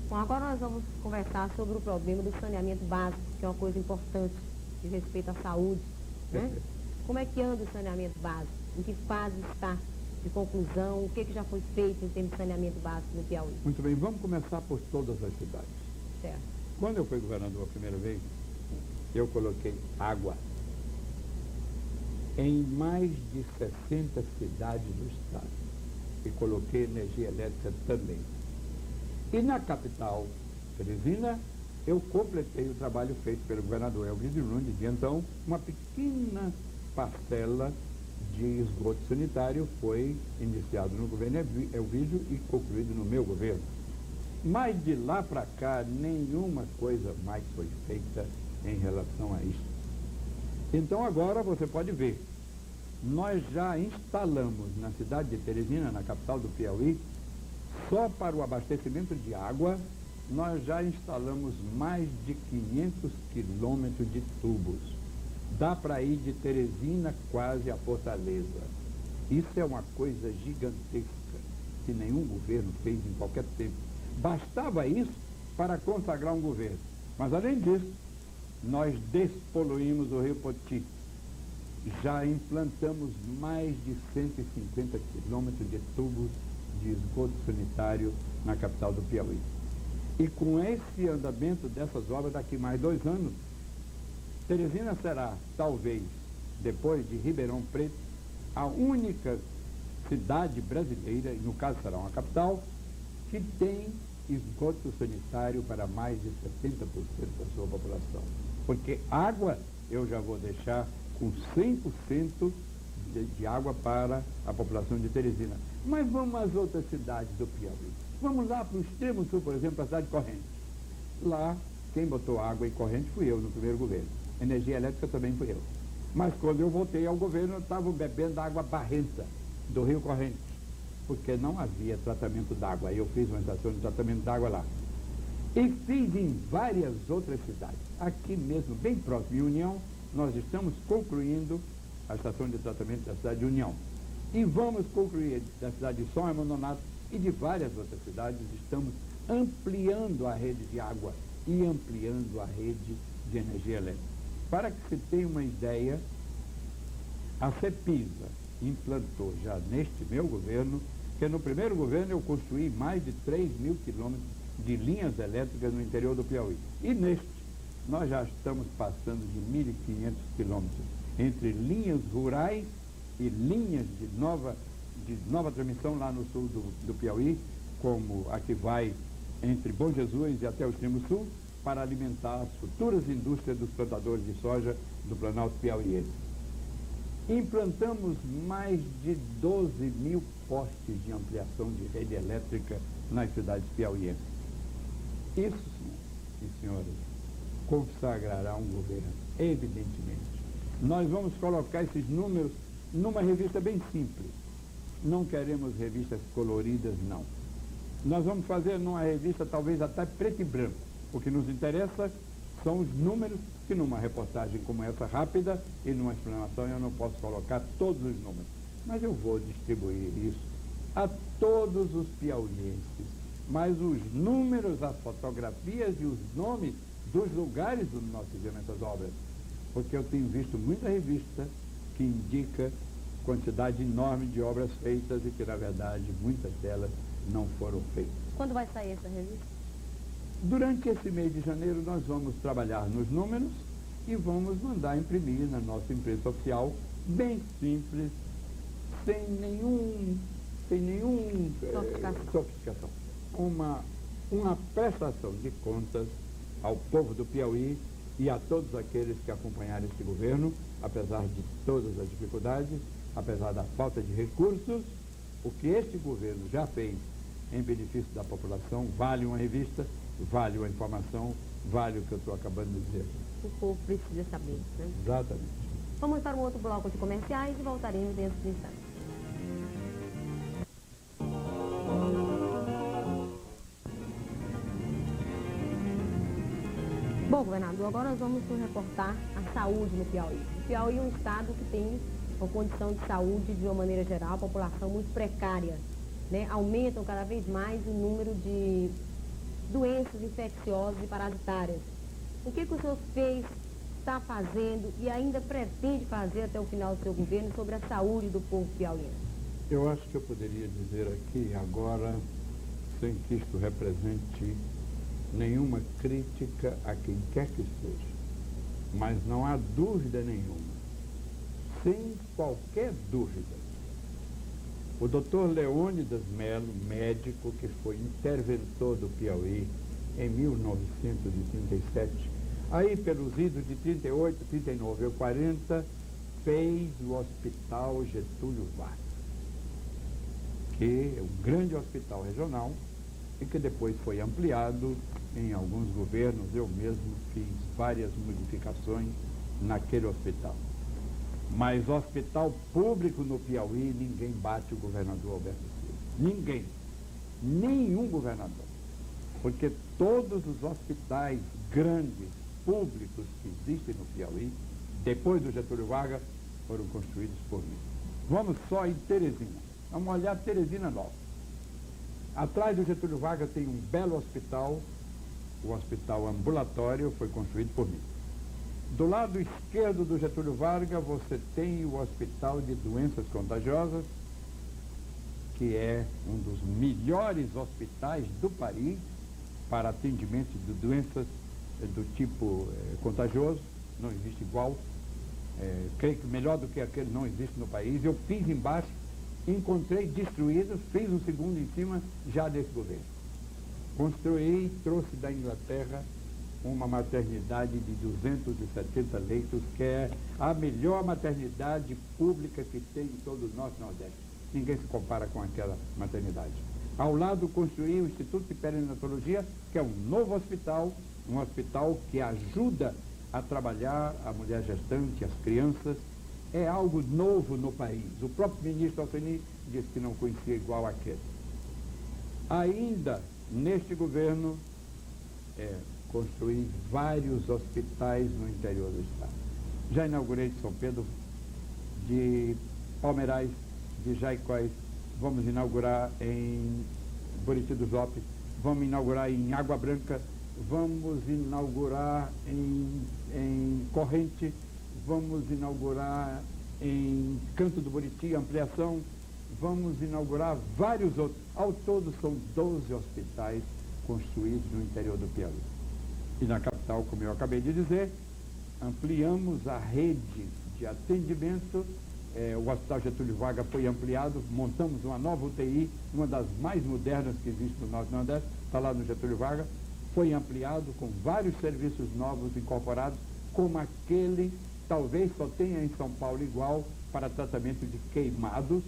Bom, agora nós vamos conversar sobre o problema do saneamento básico, que é uma coisa importante de respeito à saúde, né? Como é que anda o saneamento básico? Em que fase está de conclusão? O que já foi feito em termos de saneamento básico no Piauí? Muito bem, vamos começar por todas as cidades. Certo. Quando eu fui governador a primeira vez, eu coloquei água em mais de 60 cidades do estado. E coloquei energia elétrica também. E na capital, Teresina, eu completei o trabalho feito pelo governador Elvídio Nunes, de então, uma pequena parcela de esgoto sanitário foi iniciado no governo Elvídio e concluído no meu governo. Mas de lá para cá, nenhuma coisa mais foi feita em relação a isso. Então agora você pode ver, nós já instalamos na cidade de Teresina, na capital do Piauí, só para o abastecimento de água, nós já instalamos mais de 500 quilômetros de tubos. Dá para ir de Teresina quase a Fortaleza. Isso é uma coisa gigantesca que nenhum governo fez em qualquer tempo. Bastava isso para consagrar um governo. Mas além disso, nós despoluímos o Rio Poti. Já implantamos mais de 150 quilômetros de tubos de esgoto sanitário na capital do Piauí. E com esse andamento dessas obras, daqui mais 2 anos, Teresina será, talvez, depois de Ribeirão Preto, a única cidade brasileira, e no caso será uma capital, que tem esgoto sanitário para mais de 70% da sua população. Porque água eu já vou deixar com 100% de água para a população de Teresina. Mas vamos às outras cidades do Piauí. Vamos lá para o extremo sul, por exemplo, a cidade de Correntes. Lá, quem botou água em Correntes fui eu no primeiro governo. Energia elétrica também fui eu. Mas quando eu voltei ao governo, eu estava bebendo água barrenta do Rio Correntes, porque não havia tratamento d'água. Eu fiz uma estação de tratamento d'água lá. E fiz em várias outras cidades. Aqui mesmo, bem próximo, em União, nós estamos concluindo a estação de tratamento da cidade de União. E vamos concluir da cidade de São Raimundo Nonato e de várias outras cidades. Estamos ampliando a rede de água e ampliando a rede de energia elétrica. Para que se tenha uma ideia, a CEPISA implantou já neste meu governo, que no primeiro governo eu construí mais de 3.000 quilômetros de linhas elétricas no interior do Piauí. E neste, nós já estamos passando de 1.500 quilômetros entre linhas rurais e linhas de nova transmissão lá no sul do Piauí, como a que vai entre Bom Jesus e até o extremo sul, para alimentar as futuras indústrias dos plantadores de soja do Planalto Piauiense. Implantamos mais de 12.000 postes de ampliação de rede elétrica nas cidades piauienses. Isso, senhores e senhoras, consagrará um governo, evidentemente. Nós vamos colocar esses números numa revista bem simples. Não queremos revistas coloridas, não. Nós vamos fazer numa revista talvez até preto e branco. O que nos interessa são os números, que numa reportagem como essa rápida e numa explanação eu não posso colocar todos os números. Mas eu vou distribuir isso a todos os piauienses. Mas os números, as fotografias e os nomes dos lugares onde nós fizemos essas obras. Porque eu tenho visto muita revista que indica quantidade enorme de obras feitas e que, na verdade, muitas delas não foram feitas. Quando vai sair essa revista? Durante esse mês de janeiro, nós vamos trabalhar nos números e vamos mandar imprimir na nossa imprensa oficial, bem simples, sem nenhum sofisticação. Uma prestação de contas ao povo do Piauí e a todos aqueles que acompanharam este governo, apesar de todas as dificuldades, apesar da falta de recursos, o que este governo já fez em benefício da população vale uma revista, vale uma informação, vale o que eu estou acabando de dizer. O povo precisa saber, né? Exatamente. Vamos para um outro bloco de comerciais e voltaremos dentro de instantes. Bom, governador, agora nós vamos nos reportar a saúde no Piauí. O Piauí é um estado que tem uma condição de saúde, de uma maneira geral, a população muito precária, né? Aumentam cada vez mais o número de doenças infecciosas e parasitárias. O que o senhor fez, está fazendo e ainda pretende fazer até o final do seu governo sobre a saúde do povo piauiense? Eu acho que eu poderia dizer aqui agora, sem que isto represente nenhuma crítica a quem quer que seja, mas não há dúvida nenhuma, sem qualquer dúvida, o doutor Leônidas Melo, médico que foi interventor do Piauí em 1937, aí pelos idos de 38, 39 ou 40, fez o Hospital Getúlio Vargas, que é um grande hospital regional e que depois foi ampliado em alguns governos. Eu mesmo fiz várias modificações naquele hospital. Mas hospital público no Piauí, ninguém bate o governador Alberto Silva. Ninguém. Nenhum governador. Porque todos os hospitais grandes, públicos que existem no Piauí, depois do Getúlio Vargas, foram construídos por mim. Vamos só em Teresina. Vamos olhar Teresina Nova. Atrás do Getúlio Vargas tem um belo hospital, o hospital ambulatório foi construído por mim. Do lado esquerdo do Getúlio Vargas, você tem o Hospital de Doenças Contagiosas, que é um dos melhores hospitais do país para atendimento de doenças do tipo contagioso, não existe igual. Creio que melhor do que aquele não existe no país. Eu fiz embaixo, encontrei destruído, fiz um segundo em cima já desse governo. Construí, trouxe da Inglaterra uma maternidade de 270 leitos, que é a melhor maternidade pública que tem em todo o nosso Nordeste. Ninguém se compara com aquela maternidade. Ao lado, construí o Instituto de Perinatologia, que é um novo hospital, um hospital que ajuda a trabalhar a mulher gestante, as crianças. É algo novo no país. O próprio ministro Alceni disse que não conhecia igual aquele. Ainda neste governo, construí vários hospitais no interior do estado. Já inaugurei de São Pedro, de Palmeirais, de Jaicóis, vamos inaugurar em Buriti dos Lopes, vamos inaugurar em Água Branca, vamos inaugurar em Corrente, vamos inaugurar em Canto do Buriti, ampliação, vamos inaugurar vários outros. Ao todo são 12 hospitais construídos no interior do Piauí. E na capital, como eu acabei de dizer, ampliamos a rede de atendimento. O Hospital Getúlio Vargas foi ampliado, montamos uma nova UTI, uma das mais modernas que existe no Norte Nordeste, está lá no Getúlio Vargas, foi ampliado com vários serviços novos incorporados, como aquele, talvez só tenha em São Paulo igual, para tratamento de queimados.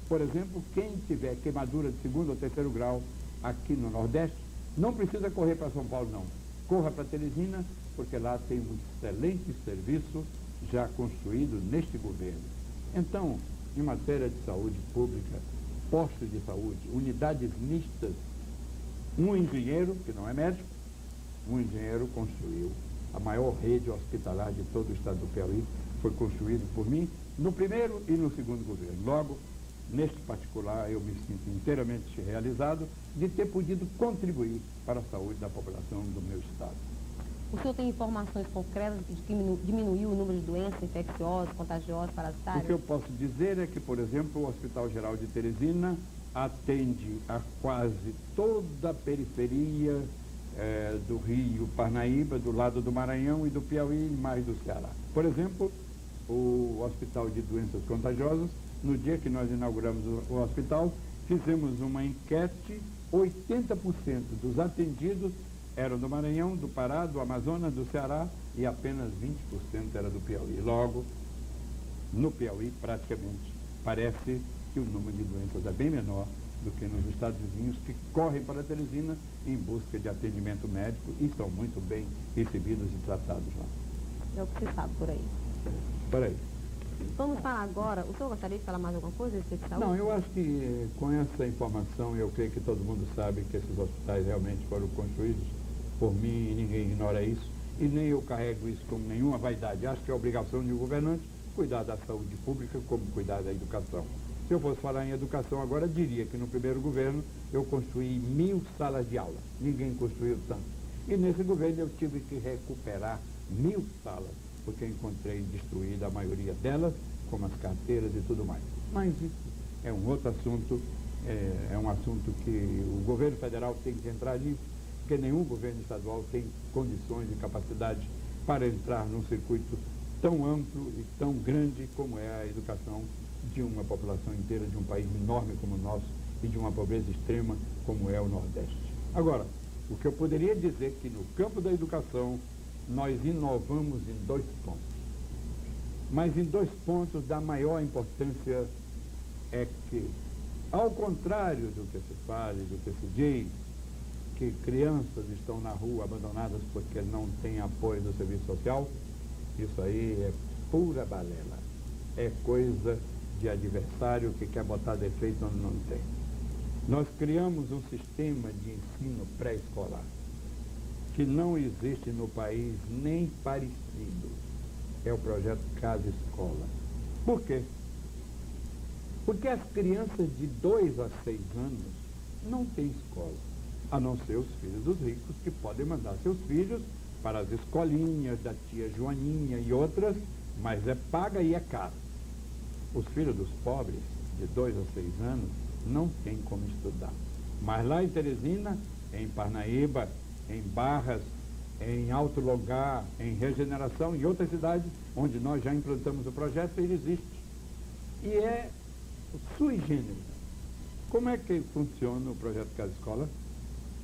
Por exemplo, quem tiver queimadura de 2º ou 3º grau aqui no Nordeste, não precisa correr para São Paulo, não. Corra para Teresina, porque lá tem um excelente serviço já construído neste governo. Então, em matéria de saúde pública, postos de saúde, unidades mistas, um engenheiro, que não é médico, um engenheiro construiu a maior rede hospitalar de todo o estado do Piauí, foi construído por mim no primeiro e no segundo governo. Logo, neste particular, eu me sinto inteiramente realizado de ter podido contribuir para a saúde da população do meu estado. O senhor tem informações concretas de que diminuiu o número de doenças infecciosas, contagiosas, parasitárias? O que eu posso dizer é que, por exemplo, o Hospital Geral de Teresina atende a quase toda a periferia do Rio Parnaíba, do lado do Maranhão e do Piauí e mais do Ceará. Por exemplo, o Hospital de Doenças Contagiosas, no dia que nós inauguramos o hospital, fizemos uma enquete, 80% dos atendidos eram do Maranhão, do Pará, do Amazonas, do Ceará e apenas 20% era do Piauí. Logo, no Piauí, praticamente, parece que o número de doenças é bem menor do que nos estados vizinhos, que correm para Teresina em busca de atendimento médico e são muito bem recebidos e tratados lá. É o que se sabe por aí. Por aí. Vamos falar agora. O senhor gostaria de falar mais alguma coisa a respeito de saúde? Não, eu acho que com essa informação, eu creio que todo mundo sabe que esses hospitais realmente foram construídos por mim e ninguém ignora isso. E nem eu carrego isso como nenhuma vaidade. Acho que é obrigação de um governante cuidar da saúde pública como cuidar da educação. Se eu fosse falar em educação agora, diria que no primeiro governo eu construí 1000 salas de aula. Ninguém construiu tanto. E nesse governo eu tive que recuperar 1000 salas, porque encontrei destruída a maioria delas, como as carteiras e tudo mais. Mas isso é um outro assunto, é um assunto que o governo federal tem que entrar nisso, porque nenhum governo estadual tem condições e capacidade para entrar num circuito tão amplo e tão grande como é a educação de uma população inteira, de um país enorme como o nosso e de uma pobreza extrema como é o Nordeste. Agora, o que eu poderia dizer é que no campo da educação nós inovamos em 2 pontos. Mas em 2 pontos da maior importância é que, ao contrário do que se fala, do que se diz, que crianças estão na rua abandonadas porque não têm apoio do serviço social, isso aí é pura balela. É coisa de adversário que quer botar defeito onde não tem. Nós criamos um sistema de ensino pré-escolar que não existe no país nem parecido. É o projeto Casa Escola. Por quê? Porque as crianças de 2 a 6 anos não têm escola, a não ser os filhos dos ricos, que podem mandar seus filhos para as escolinhas da tia Joaninha e outras, mas é paga e é caro. Os filhos dos pobres, de 2 a 6 anos, não tem como estudar. Mas lá em Teresina, em Parnaíba, em Barras, em Alto Lugar, em Regeneração e outras cidades onde nós já implantamos o projeto, ele existe. E é sui generis. Como é que funciona o projeto Casa Escola?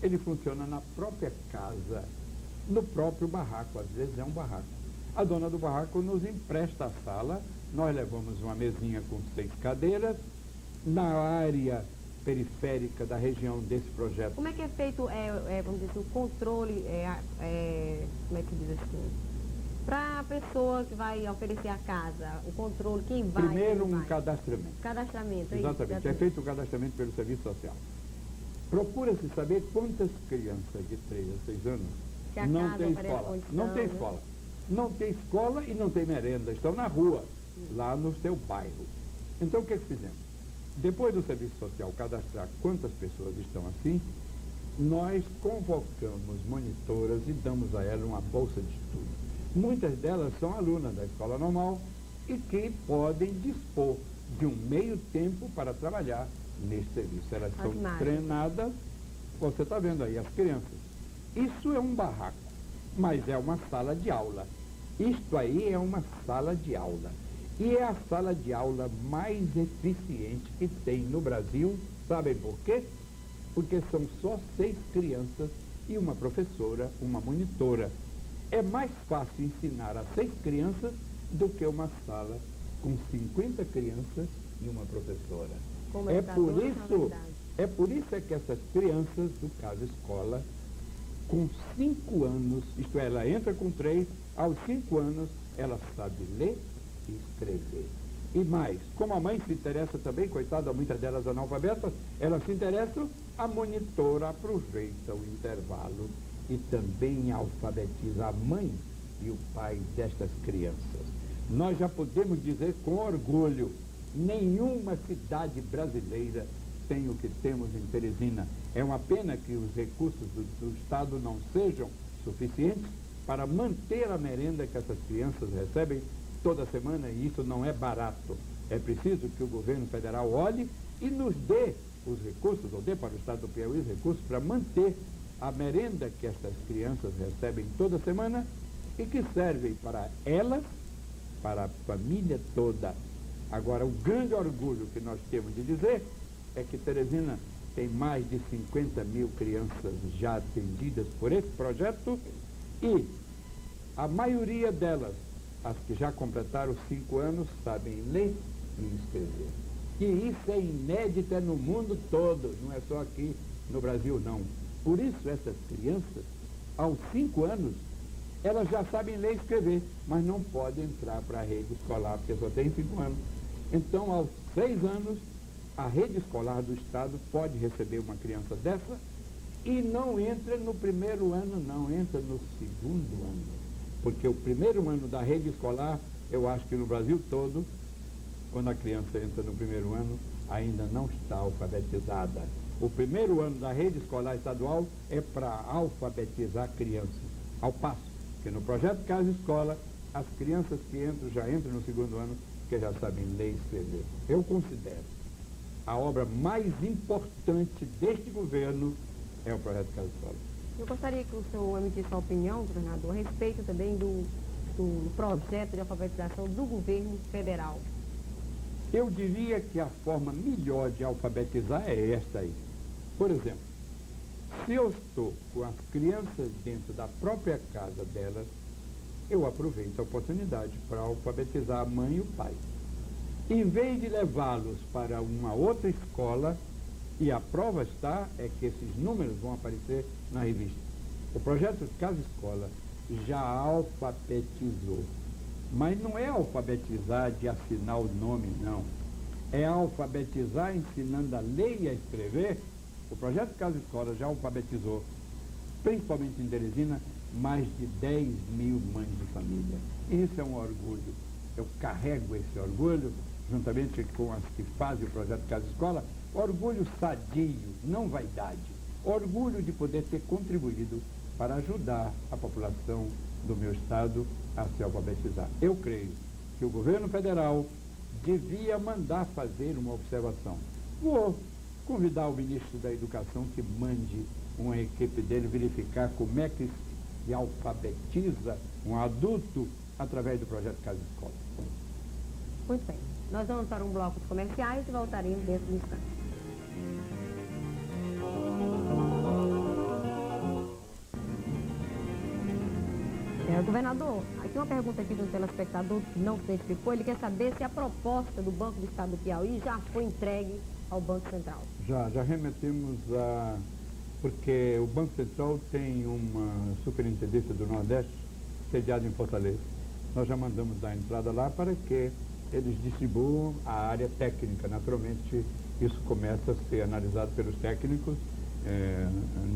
Ele funciona na própria casa, no próprio barraco, às vezes é um barraco. A dona do barraco nos empresta a sala, nós levamos uma mesinha com 6 cadeiras, na área periférica da região desse projeto. Como é que é feito, vamos dizer, o controle, como é que diz assim, para a pessoa que vai oferecer a casa, o controle, quem vai? Primeiro quem um vai? cadastramento. Cadastramento, Exatamente, é feito o cadastramento pelo Serviço Social. Procura-se saber quantas crianças de 3 a 6 anos Que a não casa tem oferece escola. condição, Não tem né? escola. Não tem escola e não tem merenda, estão na rua, lá no seu bairro. Então o que fizemos? Depois do Serviço Social cadastrar quantas pessoas estão assim, nós convocamos monitoras e damos a elas uma bolsa de estudo. Muitas delas são alunas da escola normal e que podem dispor de um meio tempo para trabalhar nesse serviço. Elas são treinadas, você está vendo aí, as crianças. Isso é um barraco, mas é uma sala de aula. Isto aí é uma sala de aula. E é a sala de aula mais eficiente que tem no Brasil. Sabem por quê? Porque são só 6 crianças e uma professora, uma monitora. É mais fácil ensinar a 6 crianças do que uma sala com 50 crianças e uma professora. É por isso que essas crianças do Casa Escola, com 5 anos, isto é, ela entra com 3, aos 5 anos ela sabe ler e escrever. E mais, como a mãe se interessa também, coitada, muitas delas analfabetas, elas se interessam, a monitora aproveita o intervalo e também alfabetiza a mãe e o pai destas crianças. Nós já podemos dizer com orgulho, nenhuma cidade brasileira tem o que temos em Teresina. É uma pena que os recursos do Estado não sejam suficientes para manter a merenda que essas crianças recebem toda semana, e isso não é barato. É preciso que o governo federal olhe e nos dê os recursos, ou dê para o Estado do Piauí os recursos para manter a merenda que essas crianças recebem toda semana e que servem para elas, para a família toda. Agora, o grande orgulho que nós temos de dizer é que Teresina tem mais de 50 mil crianças já atendidas por esse projeto e a maioria delas, as que já completaram 5 anos, sabem ler e escrever. E isso é inédito no mundo todo, não é só aqui no Brasil, não. Por isso, essas crianças, aos 5 anos, elas já sabem ler e escrever, mas não podem entrar para a rede escolar, porque só tem 5 anos. Então, aos 6 anos, a rede escolar do Estado pode receber uma criança dessa e não entra no primeiro ano, não, entra no segundo ano. Porque o primeiro ano da rede escolar, eu acho que no Brasil todo, quando a criança entra no primeiro ano, ainda não está alfabetizada. O primeiro ano da rede escolar estadual é para alfabetizar crianças. Ao passo que no projeto Casa Escola, as crianças que entram, já entram no segundo ano, que já sabem ler e escrever. Eu considero a obra mais importante deste governo é o projeto Casa Escola. Eu gostaria que o senhor emitisse sua opinião, governador, a respeito também do projeto de alfabetização do governo federal. Eu diria que a forma melhor de alfabetizar é esta aí. Por exemplo, se eu estou com as crianças dentro da própria casa delas, eu aproveito a oportunidade para alfabetizar a mãe e o pai. Em vez de levá-los para uma outra escola, e a prova está, é que esses números vão aparecer na revista. O projeto Casa Escola já alfabetizou. Mas não é alfabetizar de assinar o nome, não. É alfabetizar ensinando a ler e a escrever. O projeto Casa Escola já alfabetizou, principalmente em Teresina, mais de 10 mil mães de família. Isso é um orgulho. Eu carrego esse orgulho, juntamente com as que fazem o projeto Casa Escola, orgulho sadio, não vaidade. Orgulho de poder ter contribuído para ajudar a população do meu estado a se alfabetizar. Eu creio que o governo federal devia mandar fazer uma observação. Vou convidar o ministro da Educação que mande uma equipe dele verificar como é que se alfabetiza um adulto através do projeto Casa Escola. Muito bem. Nós vamos para um bloco de comerciais e voltaremos dentro do instante. Governador, aqui uma pergunta aqui de um telespectador que não se identificou. Ele quer saber se a proposta do Banco do Estado do Piauí já foi entregue ao Banco Central. Já remetemos a... Porque o Banco Central tem uma superintendência do Nordeste sediada em Fortaleza. Nós já mandamos dar entrada lá para que eles distribuam a área técnica. Naturalmente, isso começa a ser analisado pelos técnicos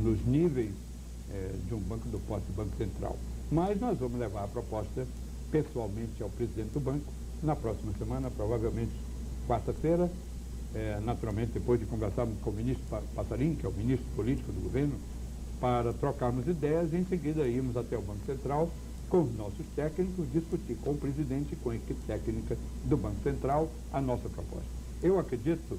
nos níveis de um banco do porte do Banco Central. Mas nós vamos levar a proposta pessoalmente ao presidente do banco na próxima semana, provavelmente quarta-feira, naturalmente depois de conversarmos com o ministro Passarinho, que é o ministro político do governo, para trocarmos ideias e em seguida irmos até o Banco Central com os nossos técnicos, discutir com o presidente e com a equipe técnica do Banco Central a nossa proposta. Eu acredito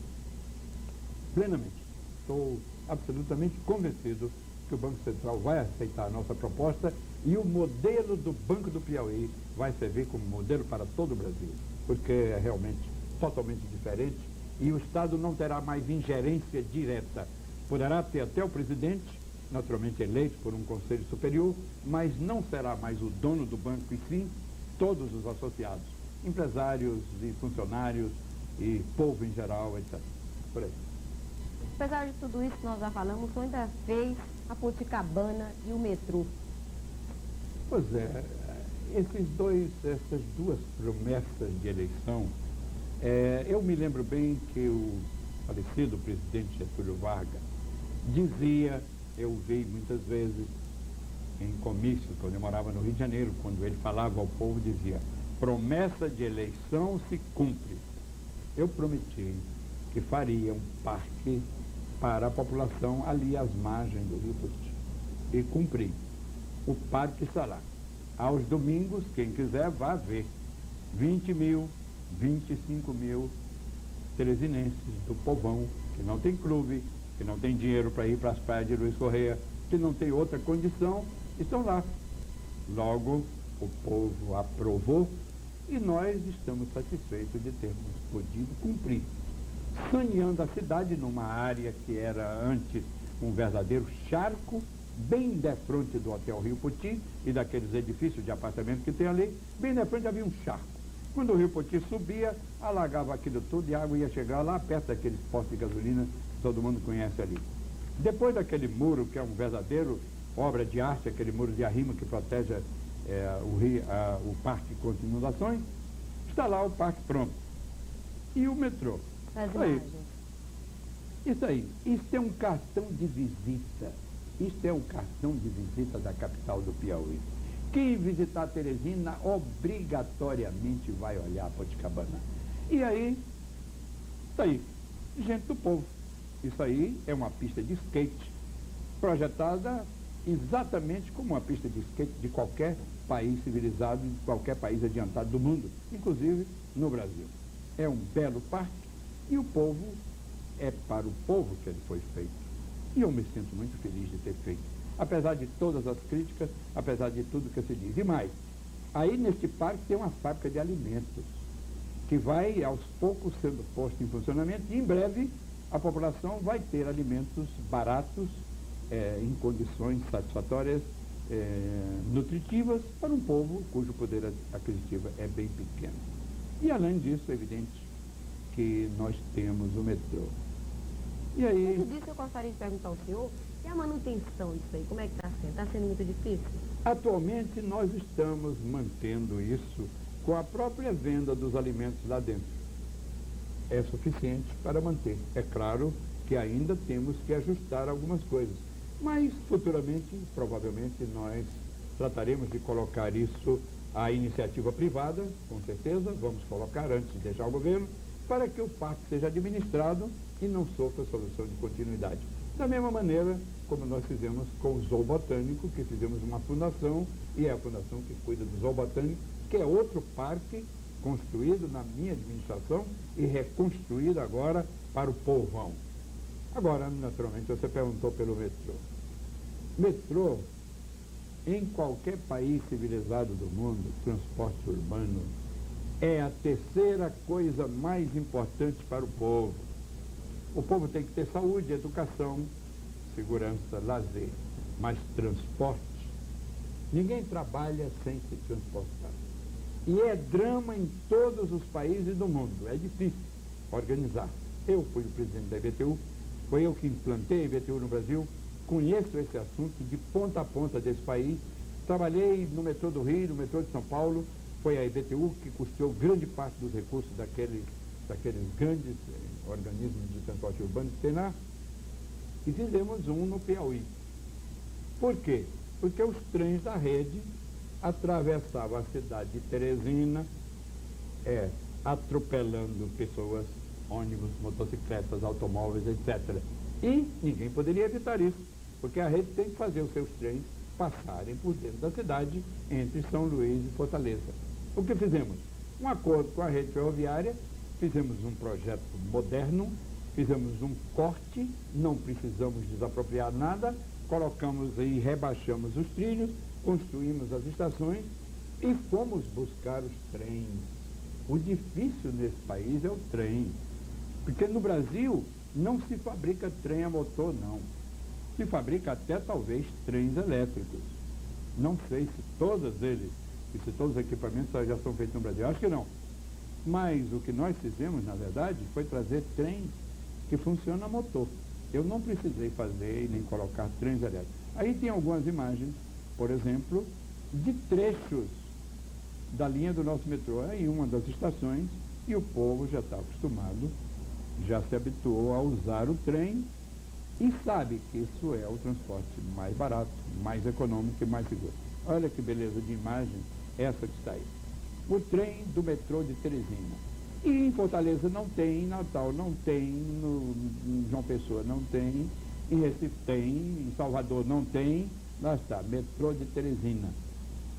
plenamente, estou absolutamente convencido que o Banco Central vai aceitar a nossa proposta e o modelo do Banco do Piauí vai servir como modelo para todo o Brasil, porque é realmente totalmente diferente e o Estado não terá mais ingerência direta. Poderá ter até o presidente, naturalmente eleito por um conselho superior, mas não será mais o dono do banco, e sim todos os associados, empresários e funcionários e povo em geral, etc. Por aí. Apesar de tudo isso que nós já falamos, o senhor ainda fez a Poticabana e o metrô. Pois é, essas duas promessas de eleição, eu me lembro bem que o falecido presidente Getúlio Vargas dizia, eu vi muitas vezes em comícios, quando eu morava no Rio de Janeiro, quando ele falava ao povo, dizia, promessa de eleição se cumpre. Eu prometi que faria um parque para a população ali às margens do Rio Poti. E cumpri. O parque está lá. Aos domingos, quem quiser, vá ver. 20 mil, 25 mil teresinenses do povão, que não tem clube, que não tem dinheiro para ir para as praias de Luiz Correia, que não tem outra condição, estão lá. Logo, o povo aprovou e nós estamos satisfeitos de termos podido cumprir. Saneando a cidade numa área que era antes um verdadeiro charco, bem defronte do Hotel Rio Poti e daqueles edifícios de apartamento que tem ali, bem defronte havia um charco. Quando o Rio Poti subia, alagava aquilo tudo e a água ia chegar lá perto daqueles postos de gasolina que todo mundo conhece ali. Depois daquele muro, que é um verdadeiro obra de arte, aquele muro de arrimo que protege o parque contra inundações, está lá o parque pronto. E o metrô. Isso aí. Isso é um cartão de visita. Isto é um cartão de visita da capital do Piauí. Quem visitar Teresina obrigatoriamente vai olhar a Poticabana. E aí, isso aí, gente do povo. Isso aí é uma pista de skate projetada exatamente como uma pista de skate de qualquer país civilizado, de qualquer país adiantado do mundo, inclusive no Brasil. É um belo parque e o povo, é para o povo que ele foi feito. E eu me sinto muito feliz de ter feito, apesar de todas as críticas, apesar de tudo que se diz. E mais, aí neste parque tem uma fábrica de alimentos, que vai aos poucos sendo posta em funcionamento, e em breve a população vai ter alimentos baratos, em condições satisfatórias, nutritivas, para um povo cujo poder aquisitivo é bem pequeno. E além disso, é evidente que nós temos o metrô. E aí... Tudo isso eu gostaria de perguntar ao senhor, e a manutenção disso aí, como é que está sendo? Está sendo muito difícil? Atualmente nós estamos mantendo isso com a própria venda dos alimentos lá dentro. É suficiente para manter. É claro que ainda temos que ajustar algumas coisas, mas futuramente, provavelmente, nós trataremos de colocar isso à iniciativa privada, com certeza, vamos colocar antes de deixar o governo, para que o parque seja administrado e não sofra solução de continuidade. Da mesma maneira como nós fizemos com o Zoo Botânico, que fizemos uma fundação, e é a fundação que cuida do Zoo Botânico, que é outro parque construído na minha administração e reconstruído agora para o povão. Agora, naturalmente, você perguntou pelo metrô. Metrô, em qualquer país civilizado do mundo, transporte urbano é a terceira coisa mais importante para o povo. O povo tem que ter saúde, educação, segurança, lazer, mas transporte. Ninguém trabalha sem se transportar. E é drama em todos os países do mundo. É difícil organizar. Eu fui o presidente da IBTU, foi eu que implantei a IBTU no Brasil, conheço esse assunto de ponta a ponta desse país. Trabalhei no metrô do Rio, no metrô de São Paulo, foi a IBTU que custeou grande parte dos recursos daqueles grandes organismos de transporte urbano que tem lá, e fizemos um no Piauí. Por quê? Porque os trens da rede atravessavam a cidade de Teresina, atropelando pessoas, ônibus, motocicletas, automóveis, etc. E ninguém poderia evitar isso, porque a rede tem que fazer os seus trens passarem por dentro da cidade, entre São Luís e Fortaleza. O que fizemos? Um acordo com a rede ferroviária, fizemos um projeto moderno, fizemos um corte, não precisamos desapropriar nada, colocamos e rebaixamos os trilhos, construímos as estações e fomos buscar os trens. O difícil nesse país é o trem, porque no Brasil não se fabrica trem a motor, não. Se fabrica até talvez trens elétricos. Não sei se todos eles, e se todos os equipamentos já são feitos no Brasil. Acho que não. Mas o que nós fizemos, na verdade, foi trazer trens que funcionam a motor. Eu não precisei fazer nem colocar trens elétricos. Aí tem algumas imagens, por exemplo, de trechos da linha do nosso metrô em uma das estações, e o povo já está acostumado, já se habituou a usar o trem e sabe que isso é o transporte mais barato, mais econômico e mais seguro. Olha que beleza de imagem essa que está aí. O trem do metrô de Teresina. E em Fortaleza não tem, em Natal não tem, em João Pessoa não tem, em Recife tem, em Salvador não tem. Lá está, metrô de Teresina.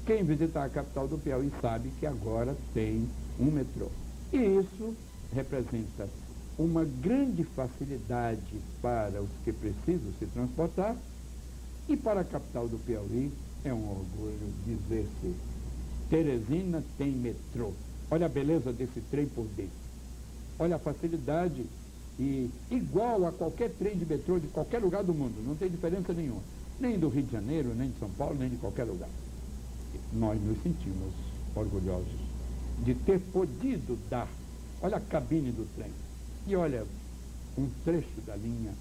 Quem visitar a capital do Piauí sabe que agora tem um metrô. E isso representa uma grande facilidade para os que precisam se transportar, e para a capital do Piauí é um orgulho dizer-se: Teresina tem metrô. Olha a beleza desse trem por dentro. Olha a facilidade, e igual a qualquer trem de metrô de qualquer lugar do mundo, não tem diferença nenhuma. Nem do Rio de Janeiro, nem de São Paulo, nem de qualquer lugar. Nós nos sentimos orgulhosos de ter podido dar. Olha a cabine do trem. E olha, um trecho da linha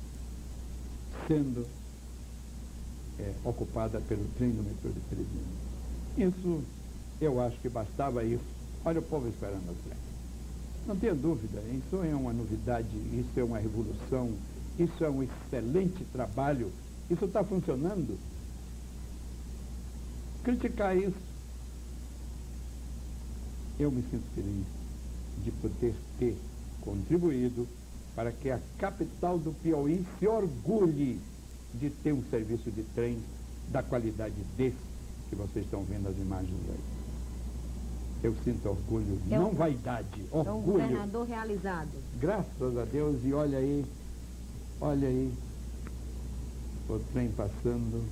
sendo ocupada pelo trem do metrô de Teresina. Isso, eu acho que bastava isso. Olha o povo esperando o trem. Não tenha dúvida, isso é uma novidade, isso é uma revolução, isso é um excelente trabalho, isso está funcionando. Criticar isso, eu me sinto feliz de poder ter contribuído para que a capital do Piauí se orgulhe de ter um serviço de trem da qualidade desse que vocês estão vendo as imagens aí. Eu sinto orgulho, não vaidade, orgulho. É um governador realizado. Graças a Deus, e olha aí, o trem passando,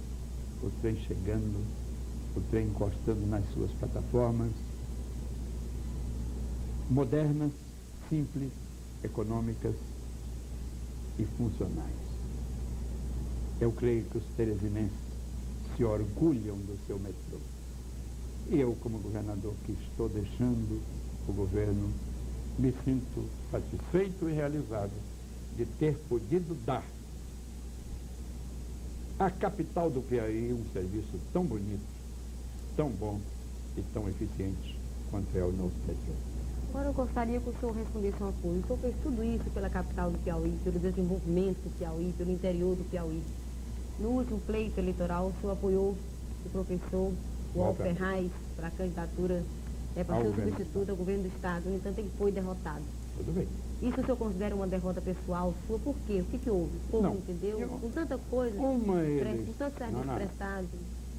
o trem chegando, o trem encostando nas suas plataformas, modernas, simples, econômicas e funcionais. Eu creio que os teresinenses se orgulham do seu metrô. E eu, como governador que estou deixando o governo, me sinto satisfeito e realizado de ter podido dar à capital do Piauí um serviço tão bonito, tão bom e tão eficiente quanto é o nosso metrô. Agora eu gostaria que o senhor respondesse uma coisa. O senhor fez tudo isso pela capital do Piauí, pelo desenvolvimento do Piauí, pelo interior do Piauí. No último pleito eleitoral, o senhor apoiou o professor Walter Reis para a candidatura para ser o substituto ao governo do Estado. No entanto, ele foi derrotado. Tudo bem. Isso o senhor considera uma derrota pessoal sua? Por quê? O que houve? O povo não entendeu? Com tanta coisa, com tanto serviço prestado.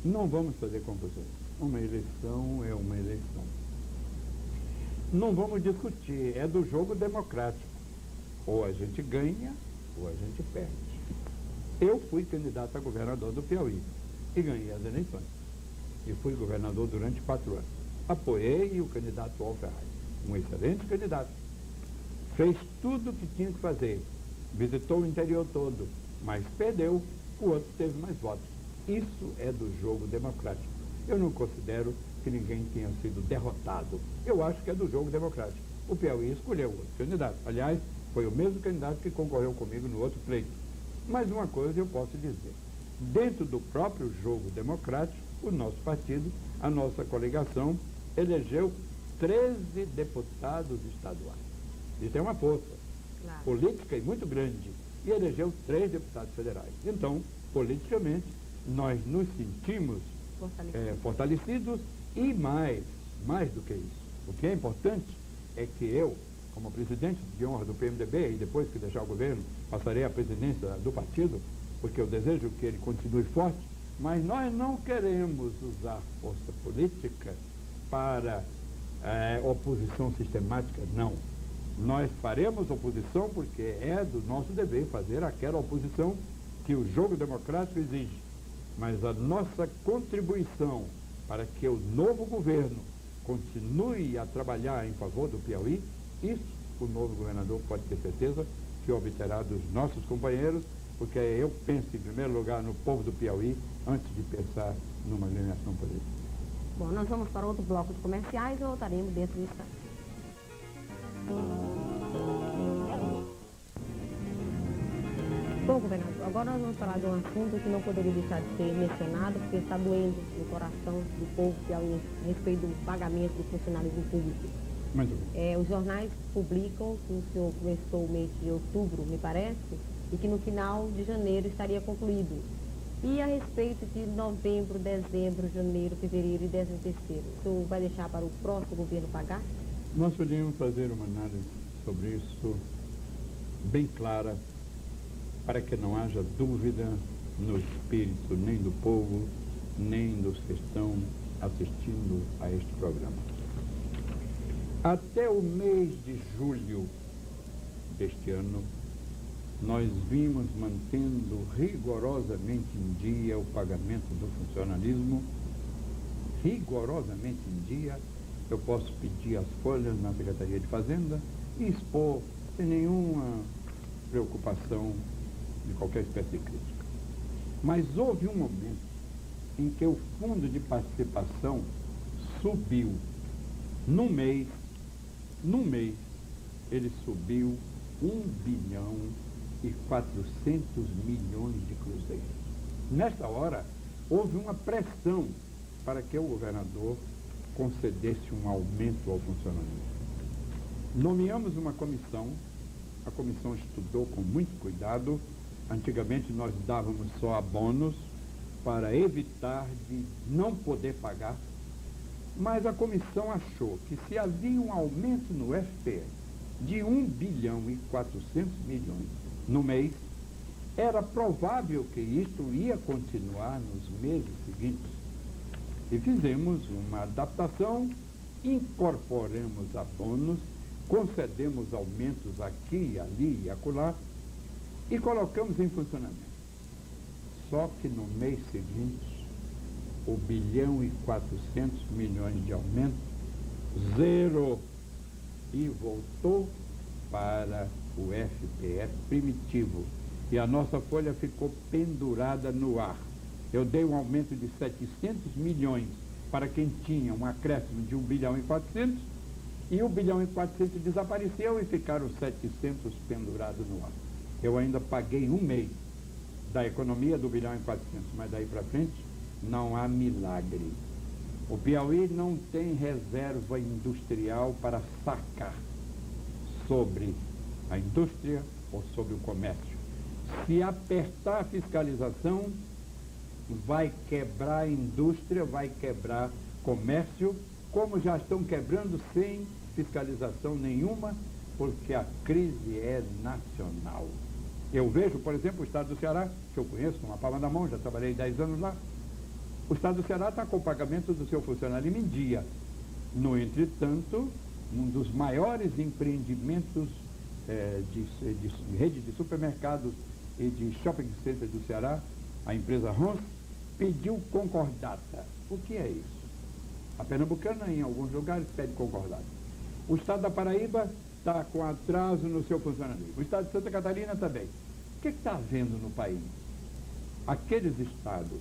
Não vamos fazer confusões. Uma eleição é uma eleição. Não vamos discutir, é do jogo democrático. Ou a gente ganha, ou a gente perde. Eu fui candidato a governador do Piauí e ganhei as eleições. E fui governador durante 4 anos. Apoiei o candidato Alferraz, um excelente candidato. Fez tudo o que tinha que fazer, visitou o interior todo, mas perdeu, o outro teve mais votos. Isso é do jogo democrático. Eu não considero que ninguém tenha sido derrotado. Eu acho que é do jogo democrático. O Piauí escolheu outro candidato. Aliás, foi o mesmo candidato que concorreu comigo no outro pleito. Mas uma coisa eu posso dizer. Dentro do próprio jogo democrático, o nosso partido, a nossa coligação, elegeu 13 deputados estaduais. Isso é uma força política e muito grande. E elegeu 3 deputados federais. Então, politicamente, nós nos sentimos fortalecidos e mais do que isso. O que é importante é que eu, como presidente de honra do PMDB, e depois que deixar o governo, passarei a presidência do partido, porque eu desejo que ele continue forte, mas nós não queremos usar força política para oposição sistemática, não. Nós faremos oposição porque é do nosso dever fazer aquela oposição que o jogo democrático exige. Mas a nossa contribuição para que o novo governo continue a trabalhar em favor do Piauí, isso o novo governador pode ter certeza que obterá dos nossos companheiros, porque eu penso em primeiro lugar no povo do Piauí antes de pensar numa agremiação política. Bom, nós vamos para outro bloco de comerciais e voltaremos dentro do instante. Bom, governador, agora nós vamos falar de um assunto que não poderia deixar de ser mencionado, porque está doendo no coração do povo piauiense a respeito do pagamento do funcionalismo público. Muito bem. Os jornais publicam que o senhor começou o mês de outubro, me parece, e que no final de janeiro estaria concluído. E a respeito de novembro, dezembro, janeiro, fevereiro e 13º, o senhor vai deixar para o próximo governo pagar? Nós poderíamos fazer uma análise sobre isso bem clara, para que não haja dúvida no espírito nem do povo, nem dos que estão assistindo a este programa. Até o mês de julho deste ano, nós vimos mantendo rigorosamente em dia o pagamento do funcionalismo, rigorosamente em dia. Eu posso pedir as folhas na Secretaria de Fazenda e expor sem nenhuma preocupação de qualquer espécie de crítica. Mas houve um momento em que o fundo de participação subiu. Num mês, ele subiu 1 bilhão e 400 milhões de cruzeiros. Nesta hora, houve uma pressão para que o governador concedesse um aumento ao funcionamento. Nomeamos uma comissão, a comissão estudou com muito cuidado. Antigamente nós dávamos só bônus para evitar de não poder pagar, mas a comissão achou que se havia um aumento no FPE de 1 bilhão e 400 milhões no mês, era provável que isto ia continuar nos meses seguintes. E fizemos uma adaptação, incorporamos a bônus, concedemos aumentos aqui, ali e acolá e colocamos em funcionamento. Só que no mês seguinte, o 1 bilhão e 400 milhões de aumento, zero, e voltou para o FPE primitivo. E a nossa folha ficou pendurada no ar. Eu dei um aumento de 700 milhões para quem tinha um acréscimo de 1 bilhão e 400, e o 1 bilhão e 400 desapareceu e ficaram 700 pendurados no ar. Eu ainda paguei um mês da economia do 1 bilhão e 400, mas daí para frente não há milagre. O Piauí não tem reserva industrial para sacar sobre a indústria ou sobre o comércio. Se apertar a fiscalização, vai quebrar a indústria, vai quebrar comércio, como já estão quebrando sem fiscalização nenhuma, porque a crise é nacional. Eu vejo, por exemplo, o estado do Ceará, que eu conheço com uma palma da mão, já trabalhei 10 anos lá. O estado do Ceará está com o pagamento do seu funcionalismo em dia. No entretanto, um dos maiores empreendimentos de rede de supermercados e de shopping center do Ceará, a empresa Rons, pediu concordata. O que é isso? A pernambucana, em alguns lugares, pede concordata. O estado da Paraíba está com atraso no seu funcionamento. O estado de Santa Catarina também. O que está havendo no país? Aqueles estados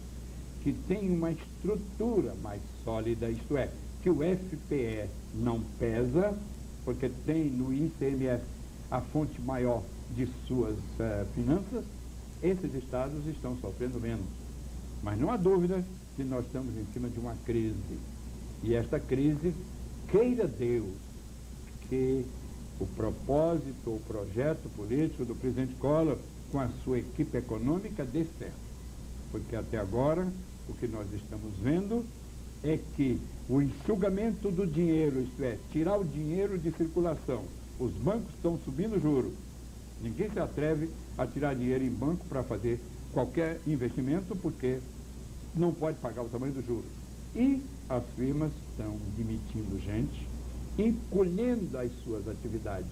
que têm uma estrutura mais sólida, isto é, que o FPE não pesa, porque tem no ICMS a fonte maior de suas finanças, esses estados estão sofrendo menos. Mas não há dúvida que nós estamos em cima de uma crise. E esta crise, queira Deus que o propósito, o projeto político do presidente Collor com a sua equipe econômica dê certo. Porque até agora o que nós estamos vendo é que o enxugamento do dinheiro, isto é, tirar o dinheiro de circulação, os bancos estão subindo juros. Ninguém se atreve a tirar dinheiro em banco para fazer qualquer investimento porque não pode pagar o tamanho dos juros. E as firmas estão demitindo gente, encolhendo as suas atividades.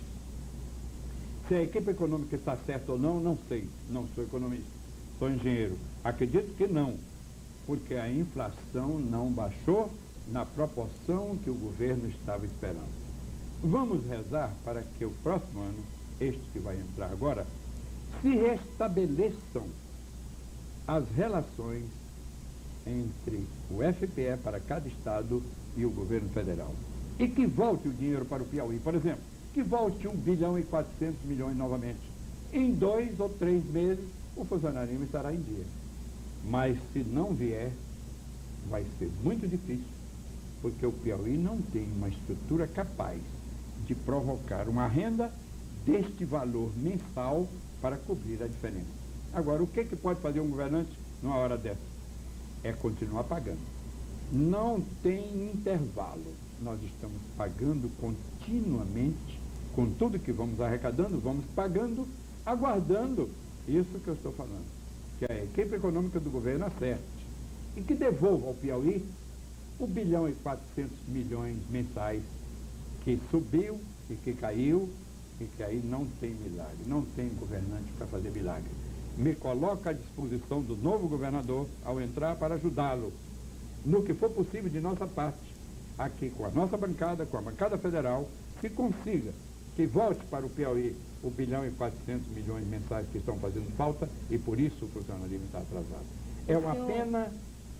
Se a equipe econômica está certa ou não, não sei. Não sou economista, sou engenheiro. Acredito que não, porque a inflação não baixou na proporção que o governo estava esperando. Vamos rezar para que o próximo ano, este que vai entrar agora, se restabeleçam as relações entre o FPE para cada estado e o governo federal. E que volte o dinheiro para o Piauí, por exemplo, que volte 1 bilhão e 400 milhões novamente. Em 2 ou 3 meses, o funcionarismo estará em dia. Mas se não vier, vai ser muito difícil, porque o Piauí não tem uma estrutura capaz de provocar uma renda deste valor mensal para cobrir a diferença. Agora, o que pode fazer um governante numa hora dessa? É continuar pagando. Não tem intervalo. Nós estamos pagando continuamente, com tudo que vamos arrecadando, vamos pagando, aguardando isso que eu estou falando, que a equipe econômica do governo acerte e que devolva ao Piauí 1 bilhão e 400 milhões mensais que subiu e que caiu e que aí não tem milagre, não tem governante para fazer milagre. Me coloca à disposição do novo governador ao entrar para ajudá-lo no que for possível de nossa parte, aqui com a nossa bancada, com a bancada federal, que consiga que volte para o Piauí 1 bilhão e 400 milhões mensais que estão fazendo falta e por isso o funcionalismo está atrasado. É uma pena,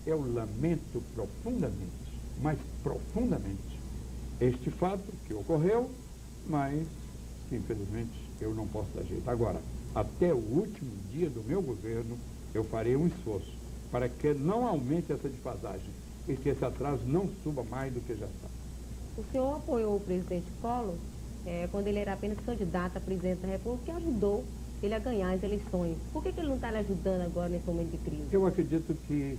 eu lamento profundamente, mas profundamente, este fato que ocorreu, mas que infelizmente eu não posso dar jeito. Agora, até o último dia do meu governo, eu farei um esforço para que não aumente essa defasagem e que esse atraso não suba mais do que já está. O senhor apoiou o presidente Collor quando ele era apenas candidato a presidente da República, que ajudou ele a ganhar as eleições. Por que ele não está lhe ajudando agora nesse momento de crise? Eu acredito que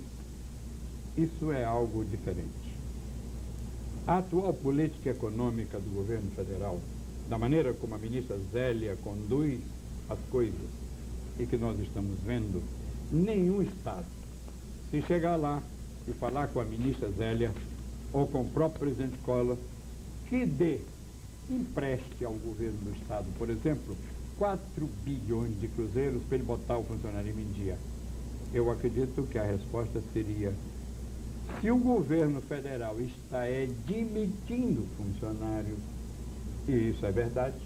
isso é algo diferente. A atual política econômica do governo federal, da maneira como a ministra Zélia conduz as coisas e que nós estamos vendo, nenhum estado, se chegar lá e falar com a ministra Zélia ou com o próprio presidente Collor, que empreste ao governo do estado, por exemplo, 4 bilhões de cruzeiros para ele botar o funcionalismo em dia. Eu acredito que a resposta seria: se o governo federal está demitindo funcionários, e isso é verdade,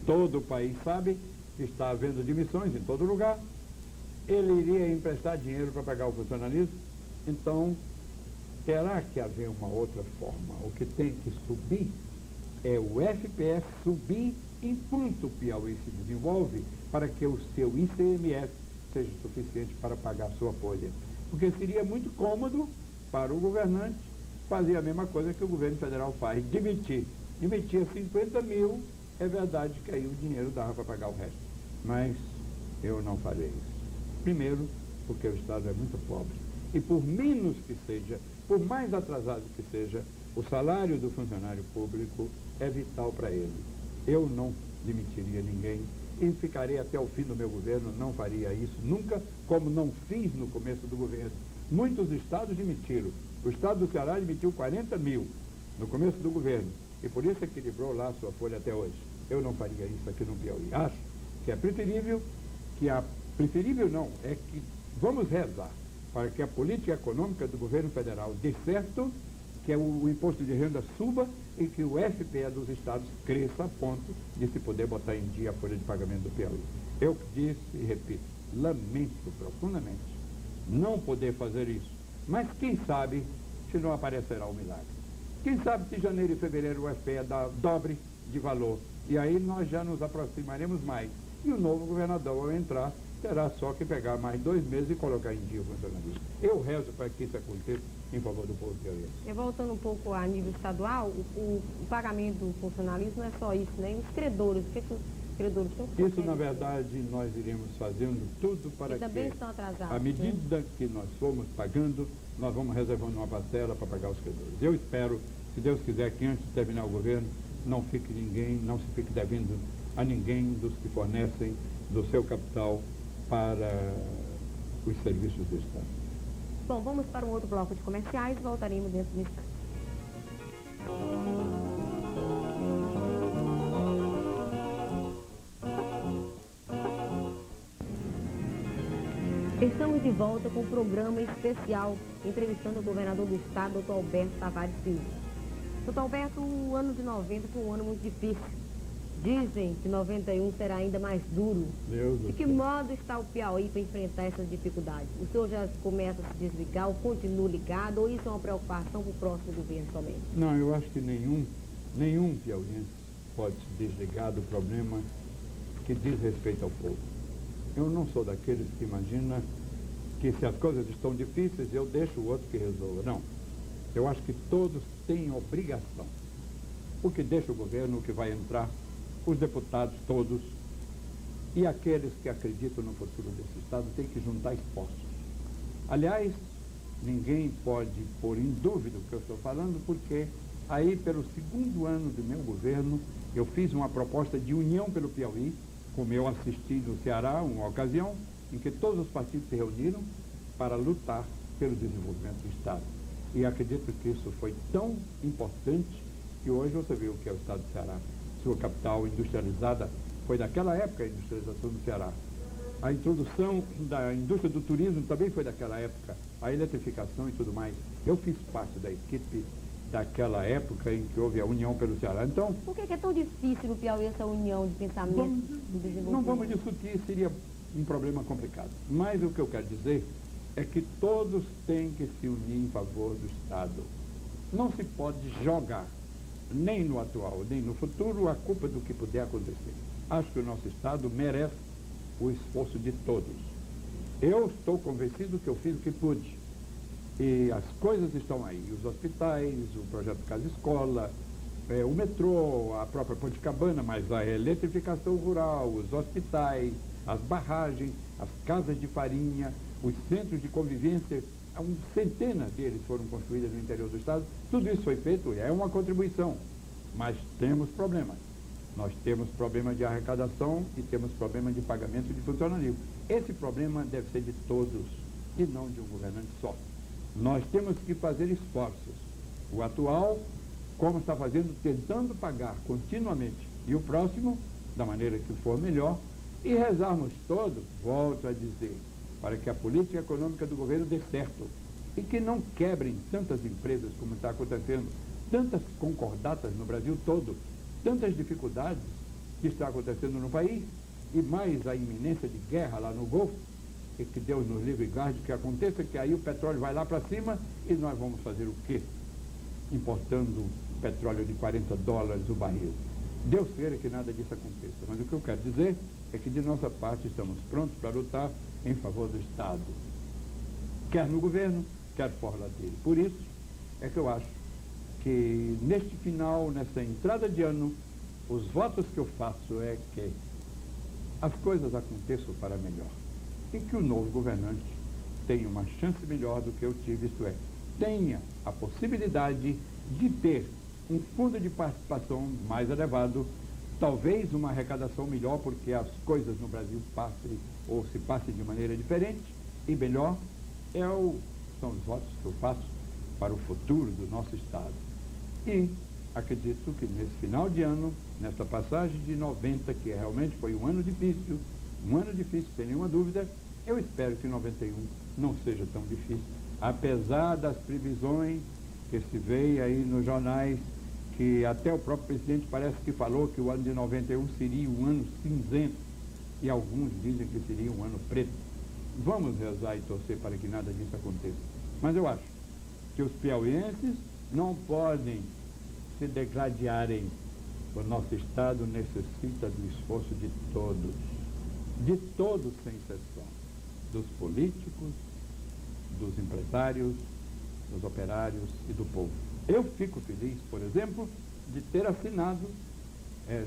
todo o país sabe, está havendo demissões em todo lugar, ele iria emprestar dinheiro para pagar o funcionalismo. Então, terá que haver uma outra forma. O que tem que subir é o FPE subir enquanto o Piauí se desenvolve, para que o seu ICMS seja suficiente para pagar a sua folha. Porque seria muito cômodo para o governante fazer a mesma coisa que o governo federal faz, demitir. Demitia 50 mil, é verdade que aí o dinheiro dava para pagar o resto. Mas eu não farei isso. Primeiro, porque o Estado é muito pobre. E por menos que seja, por mais atrasado que seja, o salário do funcionário público é vital para ele. Eu não demitiria ninguém e ficarei até o fim do meu governo, não faria isso nunca, como não fiz no começo do governo. Muitos estados demitiram. O estado do Ceará demitiu 40 mil no começo do governo e por isso equilibrou lá a sua folha até hoje. Eu não faria isso aqui no Piauí. Acho que é preferível é que vamos rezar para que a política econômica do governo federal dê certo, que o imposto de renda suba e que o FPE dos estados cresça a ponto de se poder botar em dia a folha de pagamento do Piauí. Eu disse e repito, lamento profundamente não poder fazer isso, mas quem sabe se não aparecerá o milagre. Quem sabe se janeiro e fevereiro o FPE dobre de valor, e aí nós já nos aproximaremos mais. E o novo governador, ao entrar, terá só que pegar mais 2 meses e colocar em dia o funcionamento. Eu rezo para que isso aconteça em favor do povo piauiense. E voltando um pouco a nível estadual, o pagamento do funcionalismo não é só isso, né? E os credores, o que os credores estão Isso, na verdade, nós iremos fazendo tudo para que, também estão atrasados, à medida que nós formos pagando, nós vamos reservando uma parcela para pagar os credores. Eu espero, se Deus quiser, que antes de terminar o governo, não se fique devendo a ninguém dos que fornecem do seu capital para os serviços do Estado. Bom, vamos para um outro bloco de comerciais e voltaremos dentro do instante. Estamos de volta com um programa especial, entrevistando o governador do estado, Dr. Alberto Tavares Filho. Dr. Alberto, o ano de 90 foi um ano muito difícil. Dizem que 91 será ainda mais duro. De que modo está o Piauí para enfrentar essas dificuldades? O senhor já começa a se desligar ou continua ligado, ou isso é uma preocupação para o próximo governo somente? Não, eu acho que nenhum piauiense pode se desligar do problema que diz respeito ao povo. Eu não sou daqueles que imagina que se as coisas estão difíceis, eu deixo o outro que resolva. Não. Eu acho que todos têm obrigação. O que deixa o governo, o que vai entrar, os deputados todos e aqueles que acreditam no futuro desse Estado têm que juntar esforços. Aliás, ninguém pode pôr em dúvida o que eu estou falando, porque aí, pelo segundo ano do meu governo, eu fiz uma proposta de união pelo Piauí, como eu assisti no Ceará, uma ocasião em que todos os partidos se reuniram para lutar pelo desenvolvimento do Estado. E acredito que isso foi tão importante que hoje você vê o que é o Estado do Ceará. Sua capital industrializada foi daquela época a industrialização do Ceará. A introdução da indústria do turismo também foi daquela época, a eletrificação e tudo mais. Eu fiz parte da equipe daquela época em que houve a união pelo Ceará. Então, por que é tão difícil no Piauí essa união de pensamento do desenvolvimento? Não vamos discutir, seria um problema complicado. Mas o que eu quero dizer é que todos têm que se unir em favor do Estado. Não se pode jogar, nem no atual, nem no futuro, a culpa do que puder acontecer. Acho que o nosso Estado merece o esforço de todos. Eu estou convencido que eu fiz o que pude. E as coisas estão aí. Os hospitais, o projeto Casa-Escola, o metrô, a própria Ponte-Cabana, mas a eletrificação rural, os hospitais, as barragens, as casas de farinha, os centros de convivência, centenas deles foram construídos no interior do Estado. Tudo isso foi feito, é uma contribuição, mas temos problemas. Nós temos problema de arrecadação e temos problema de pagamento de funcionário. Esse problema deve ser de todos e não de um governante só. Nós temos que fazer esforços. O atual, como está fazendo, tentando pagar continuamente, e o próximo, da maneira que for melhor, e rezarmos todos, volto a dizer, para que a política econômica do governo dê certo e que não quebrem tantas empresas como está acontecendo, tantas concordatas no Brasil todo, tantas dificuldades que está acontecendo no país e mais a iminência de guerra lá no Golfo, e que Deus nos livre e guarde que aconteça, que aí o petróleo vai lá para cima e nós vamos fazer o quê? Importando petróleo de $40 o barril. Deus queira que nada disso aconteça, mas o que eu quero dizer é que de nossa parte estamos prontos para lutar em favor do Estado, quer no governo, quer fora dele. Por isso é que eu acho que neste final, nessa entrada de ano, os votos que eu faço é que as coisas aconteçam para melhor e que o novo governante tenha uma chance melhor do que eu tive, isto é, tenha a possibilidade de ter um fundo de participação mais elevado, talvez uma arrecadação melhor, porque as coisas no Brasil passem ou se passem de maneira diferente e melhor, são os votos que eu faço para o futuro do nosso Estado. E acredito que nesse final de ano, nesta passagem de 90, que realmente foi um ano difícil, sem nenhuma dúvida, eu espero que 91 não seja tão difícil, apesar das previsões que se vê aí nos jornais, que até o próprio presidente parece que falou que o ano de 91 seria um ano cinzento, e alguns dizem que seria um ano preto. Vamos rezar e torcer para que nada disso aconteça. Mas eu acho que os piauienses não podem se degladiarem. O nosso Estado necessita do esforço de todos sem exceção, dos políticos, dos empresários, dos operários e do povo. Eu fico feliz, por exemplo, de ter assinado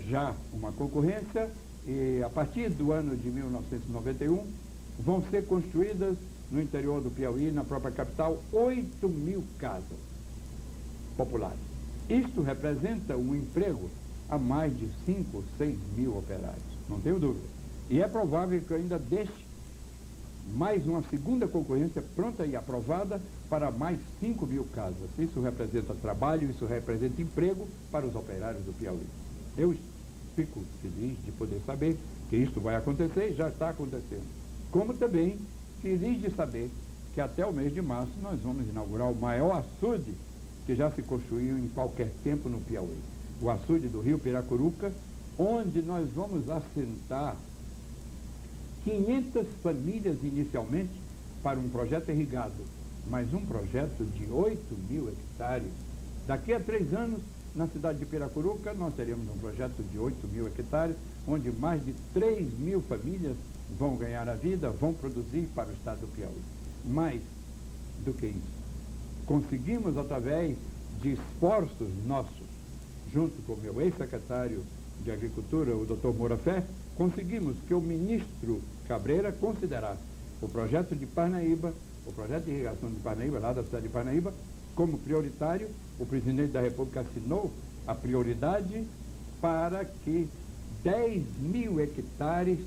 já uma concorrência e a partir do ano de 1991 vão ser construídas no interior do Piauí, na própria capital, 8.000 casas populares. Isto representa um emprego a mais de 5 ou 6 mil operários, não tenho dúvida. E é provável que eu ainda deixe mais uma segunda concorrência pronta e aprovada para mais 5.000 casas. Isso representa trabalho, isso representa emprego para os operários do Piauí. Eu fico feliz de poder saber que isto vai acontecer e já está acontecendo. Como também feliz de saber que até o mês de março nós vamos inaugurar o maior açude que já se construiu em qualquer tempo no Piauí. O açude do Rio Piracuruca, onde nós vamos assentar 500 famílias inicialmente para um projeto irrigado, mas um projeto de 8.000 hectares. Daqui a 3 anos, na cidade de Piracuruca, nós teremos um projeto de 8.000 hectares, onde mais de 3.000 famílias vão ganhar a vida, vão produzir para o estado do Piauí. Mais do que isso, conseguimos, através de esforços nossos, junto com o meu ex-secretário de Agricultura, o Dr. Moura Fé, conseguimos que o ministro Cabreira considerasse o projeto de Parnaíba, o projeto de irrigação de Parnaíba, lá da cidade de Parnaíba, como prioritário. O presidente da República assinou a prioridade para que 10.000 hectares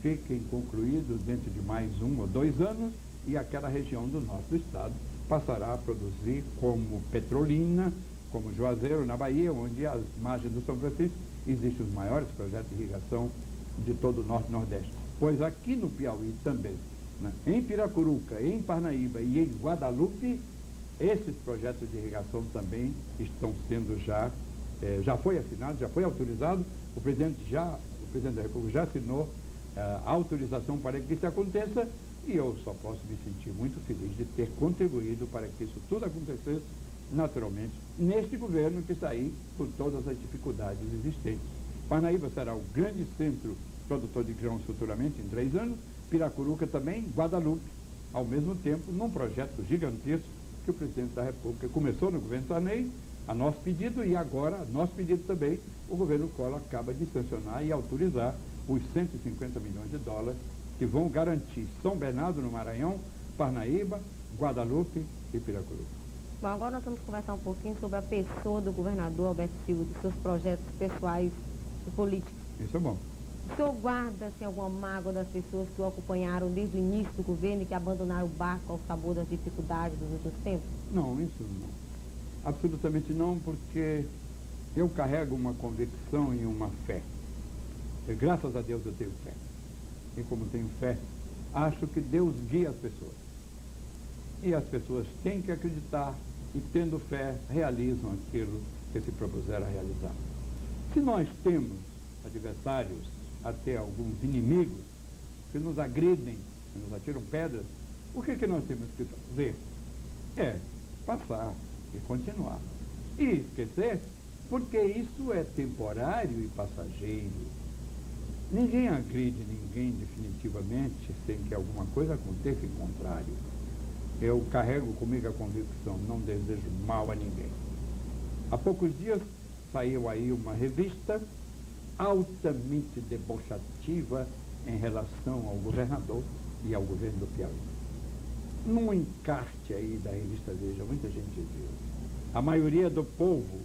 fiquem concluídos dentro de mais 1 ou 2 anos e aquela região do nosso estado passará a produzir como Petrolina, como Juazeiro, na Bahia, onde às margens do São Francisco existem os maiores projetos de irrigação de todo o Norte e Nordeste. Pois aqui no Piauí também, né, em Piracuruca, em Parnaíba e em Guadalupe, esses projetos de irrigação também estão sendo já foi assinado, já foi autorizado, o presidente da República já assinou a autorização para que isso aconteça e eu só posso me sentir muito feliz de ter contribuído para que isso tudo acontecesse naturalmente neste governo que está aí com todas as dificuldades existentes. Parnaíba será o grande centro produtor de grãos futuramente em 3 anos, Piracuruca também, Guadalupe, ao mesmo tempo, num projeto gigantesco que o presidente da República começou no governo Sarney, a nosso pedido, e agora, a nosso pedido também, o governo Collor acaba de sancionar e autorizar os 150 milhões de dólares que vão garantir São Bernardo no Maranhão, Parnaíba, Guadalupe e Piracuruca. Bom, agora nós vamos conversar um pouquinho sobre a pessoa do governador Alberto Silva, dos seus projetos pessoais e políticos. Isso é bom. O senhor guarda assim, alguma mágoa das pessoas que o acompanharam desde o início do governo e que abandonaram o barco ao sabor das dificuldades dos últimos tempos? Não, isso não. Absolutamente não, porque eu carrego uma convicção e uma fé. E graças a Deus eu tenho fé. E como tenho fé, acho que Deus guia as pessoas. E as pessoas têm que acreditar e, tendo fé, realizam aquilo que se propuseram a realizar. Se nós temos adversários, até alguns inimigos, que nos agridem, que nos atiram pedras, o que nós temos que fazer? É passar e continuar. E esquecer, porque isso é temporário e passageiro. Ninguém agride ninguém definitivamente sem que alguma coisa aconteça em contrário. Eu carrego comigo a convicção, não desejo mal a ninguém. Há poucos dias saiu aí uma revista altamente debochativa em relação ao governador e ao governo do Piauí. Num encarte aí da revista Veja, muita gente viu. A maioria do povo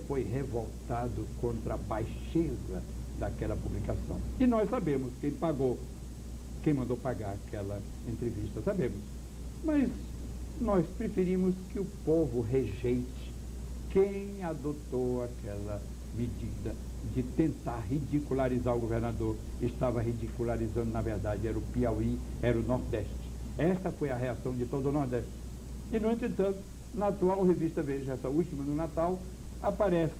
foi revoltado contra a baixeza daquela publicação. E nós sabemos quem pagou, quem mandou pagar aquela entrevista, sabemos. Mas nós preferimos que o povo rejeite, quem adotou aquela medida de tentar ridicularizar o governador estava ridicularizando, na verdade, era o Piauí, era o Nordeste. Esta foi a reação de todo o Nordeste. E, no entretanto, na atual revista Veja, essa última no Natal, aparece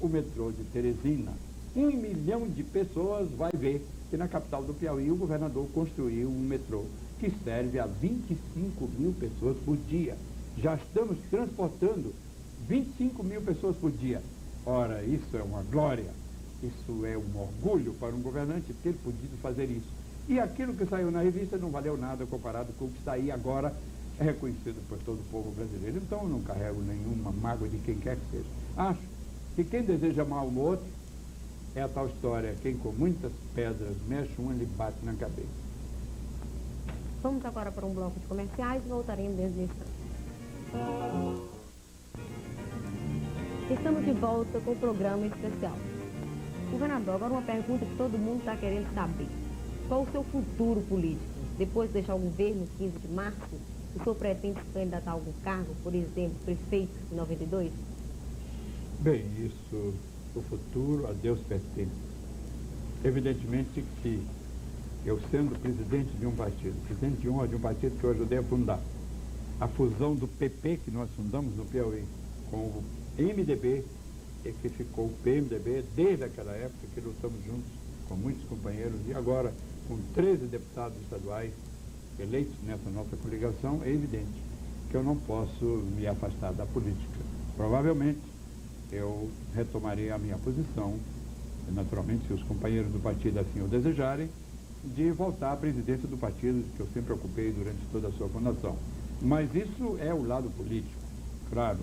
o metrô de Teresina. 1 milhão de pessoas vai ver que na capital do Piauí o governador construiu um metrô que serve a 25 mil pessoas por dia. Já estamos transportando 25 mil pessoas por dia. Ora, isso é uma glória, isso é um orgulho para um governante ter podido fazer isso. E aquilo que saiu na revista não valeu nada comparado com o que está aí agora, é reconhecido por todo o povo brasileiro. Então eu não carrego nenhuma mágoa de quem quer que seja. Acho que quem deseja mal no outro é a tal história, quem com muitas pedras mexe uma, lhe bate na cabeça. Vamos agora para um bloco de comerciais e voltaremos dentro de instantes. Estamos de volta com o programa especial. Governador, agora uma pergunta que todo mundo está querendo saber. Qual o seu futuro político? Depois de deixar o governo 15 de março, o senhor pretende se candidatar a algum cargo, por exemplo, prefeito em 92? Bem, isso, o futuro a Deus pertence. Evidentemente que eu, sendo presidente de um partido, presidente de honra de um partido que eu ajudei a fundar, a fusão do PP que nós fundamos no Piauí com o MDB, e que ficou o PMDB desde aquela época que lutamos juntos com muitos companheiros, e agora com 13 deputados estaduais eleitos nessa nossa coligação, é evidente que eu não posso me afastar da política. Provavelmente eu retomarei a minha posição, naturalmente se os companheiros do partido assim o desejarem, de voltar à presidência do partido que eu sempre ocupei durante toda a sua fundação. Mas isso é o lado político, claro.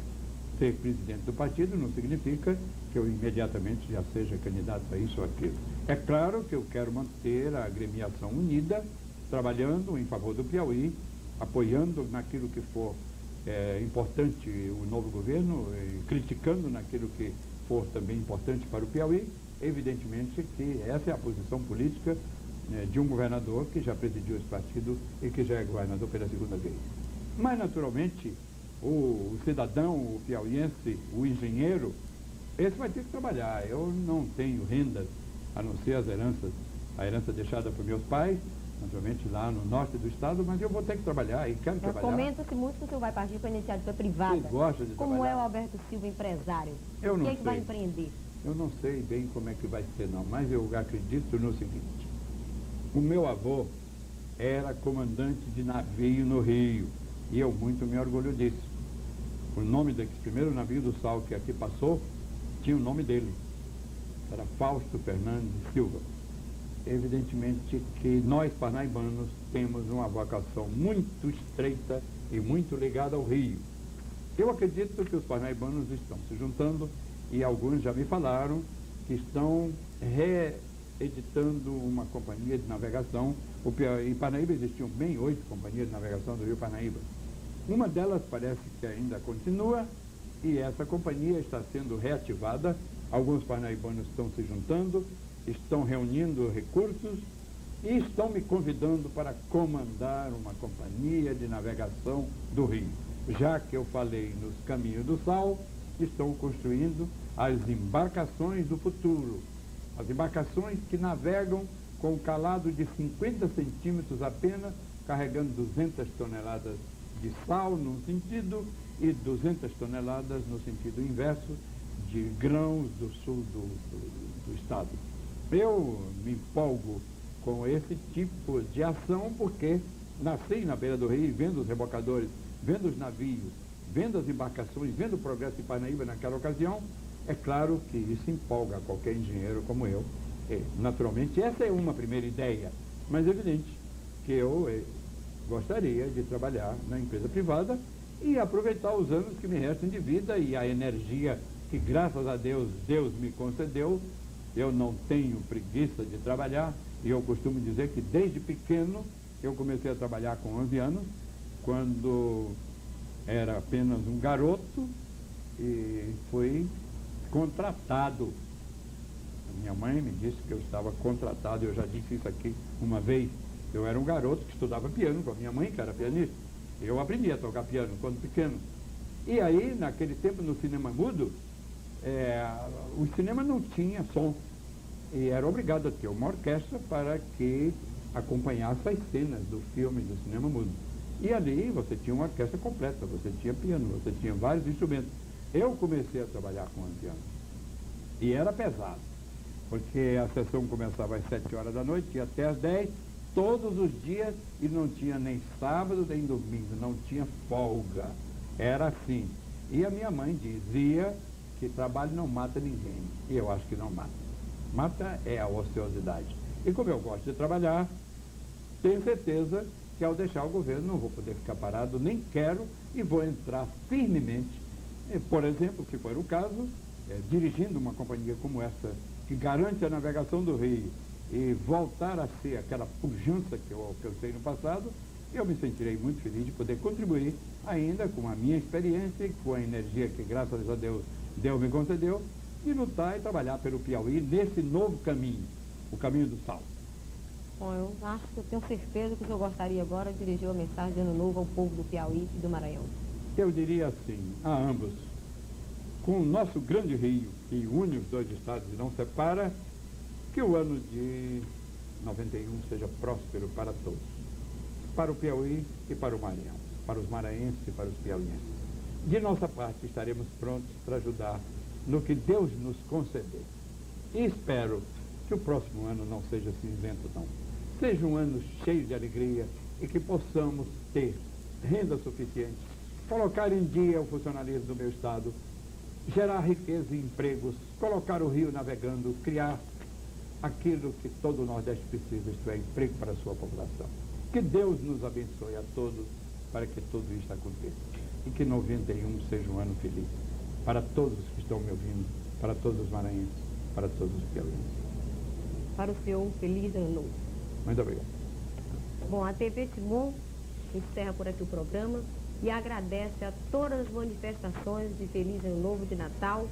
Ser presidente do partido não significa que eu imediatamente já seja candidato a isso ou aquilo. É claro que eu quero manter a agremiação unida, trabalhando em favor do Piauí, apoiando naquilo que for importante o novo governo, criticando naquilo que for também importante para o Piauí. Evidentemente que essa é a posição política de um governador que já presidiu esse partido e que já é governador pela segunda vez. Mas, naturalmente, o cidadão, o piauiense, o engenheiro, esse vai ter que trabalhar. Eu não tenho rendas, a não ser as heranças, a herança deixada por meus pais, naturalmente lá no norte do estado, mas eu vou ter que trabalhar e quero trabalhar. Comenta-se muito que o senhor vai partir para a iniciativa privada. Você gosta de Como trabalhar? é o Alberto Silva empresário? Eu não O que é que vai sei. empreender? Eu não sei bem como é que vai ser não, mas eu acredito no seguinte. O meu avô era comandante de navio no Rio e eu muito me orgulho disso. O nome desse primeiro navio do sal que aqui passou tinha o nome dele. Era Fausto Fernandes Silva. Evidentemente que nós parnaibanos temos uma vocação muito estreita e muito ligada ao Rio. Eu acredito que os parnaibanos estão se juntando e alguns já me falaram que estão reeditando uma companhia de navegação. Em Parnaíba existiam bem 8 companhias de navegação do Rio Parnaíba. Uma delas parece que ainda continua e essa companhia está sendo reativada. Alguns parnaibanos estão se juntando, estão reunindo recursos e estão me convidando para comandar uma companhia de navegação do Rio. Já que eu falei nos caminhos do sal, estão construindo as embarcações do futuro. As embarcações que navegam com um calado de 50 centímetros apenas, carregando 200 toneladas de sal num sentido e 200 toneladas no sentido inverso de grãos do sul do estado. Eu me empolgo com esse tipo de ação porque nasci na beira do rio, vendo os rebocadores, vendo os navios, vendo as embarcações, vendo o progresso de Parnaíba naquela ocasião. É claro que isso empolga qualquer engenheiro como eu. Naturalmente, essa é uma primeira ideia, mas é evidente que eu gostaria de trabalhar na empresa privada e aproveitar os anos que me restam de vida e a energia que, graças a Deus, Deus me concedeu. Eu não tenho preguiça de trabalhar e eu costumo dizer que desde pequeno eu comecei a trabalhar com 11 anos, quando era apenas um garoto e fui contratado. A minha mãe me disse que eu estava contratado, eu já disse isso aqui uma vez. Eu era um garoto que estudava piano com a minha mãe, que era pianista. Eu aprendi a tocar piano quando pequeno. E aí, naquele tempo, no cinema mudo, o cinema não tinha som. E era obrigado a ter uma orquestra para que acompanhasse as cenas do filme, do cinema mudo. E ali você tinha uma orquestra completa, você tinha piano, você tinha vários instrumentos. Eu comecei a trabalhar com o piano. E era pesado, porque a sessão começava às 7 horas da noite, ia até às 10, todos os dias, e não tinha nem sábado, nem domingo, não tinha folga. Era assim. E a minha mãe dizia que trabalho não mata ninguém. E eu acho que não mata. Mata é a ociosidade. E como eu gosto de trabalhar, tenho certeza que ao deixar o governo não vou poder ficar parado, nem quero, e vou entrar firmemente, por exemplo, se for o caso, dirigindo uma companhia como essa, que garante a navegação do Rio, e voltar a ser aquela pujança que eu alcancei no passado, eu me sentirei muito feliz de poder contribuir ainda com a minha experiência e com a energia que, graças a Deus, Deus me concedeu, de lutar e trabalhar pelo Piauí nesse novo caminho, o caminho do sal. Bom, eu acho que eu tenho certeza que o senhor gostaria agora de dirigir uma mensagem de ano novo ao povo do Piauí e do Maranhão. Eu diria assim, a ambos, com o nosso grande rio que une os dois estados e não separa, que o ano de 91 seja próspero para todos, para o Piauí e para o Maranhão, para os maranhenses e para os piauienses. De nossa parte, estaremos prontos para ajudar no que Deus nos conceder. E espero que o próximo ano não seja cinzento, não. Seja um ano cheio de alegria e que possamos ter renda suficiente, colocar em dia o funcionalismo do meu estado, gerar riqueza e empregos, colocar o rio navegando, criar aquilo que todo o Nordeste precisa, isto é, emprego para a sua população. Que Deus nos abençoe a todos para que tudo isso aconteça. E que 91 seja um ano feliz para todos os que estão me ouvindo, para todos os maranhenses, para todos os piauienses. Para o senhor, um feliz ano novo. Muito obrigado. Bom, a TV Timon encerra por aqui o programa e agradece a todas as manifestações de Feliz Ano Novo de Natal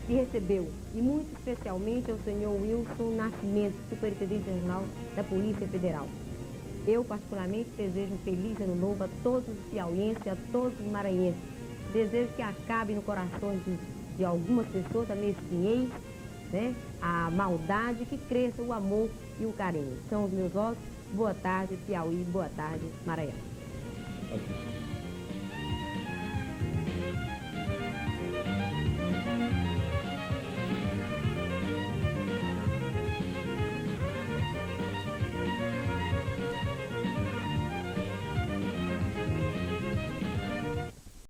que recebeu, e muito especialmente ao senhor Wilson Nascimento, Superintendente Regional da Polícia Federal. Eu, particularmente, desejo um feliz ano novo a todos os piauienses e a todos os maranhenses. Desejo que acabe no coração de algumas pessoas a mesquinhez, né? A maldade, que cresça o amor e o carinho. São os meus votos. Boa tarde, Piauí. Boa tarde, Maranhão.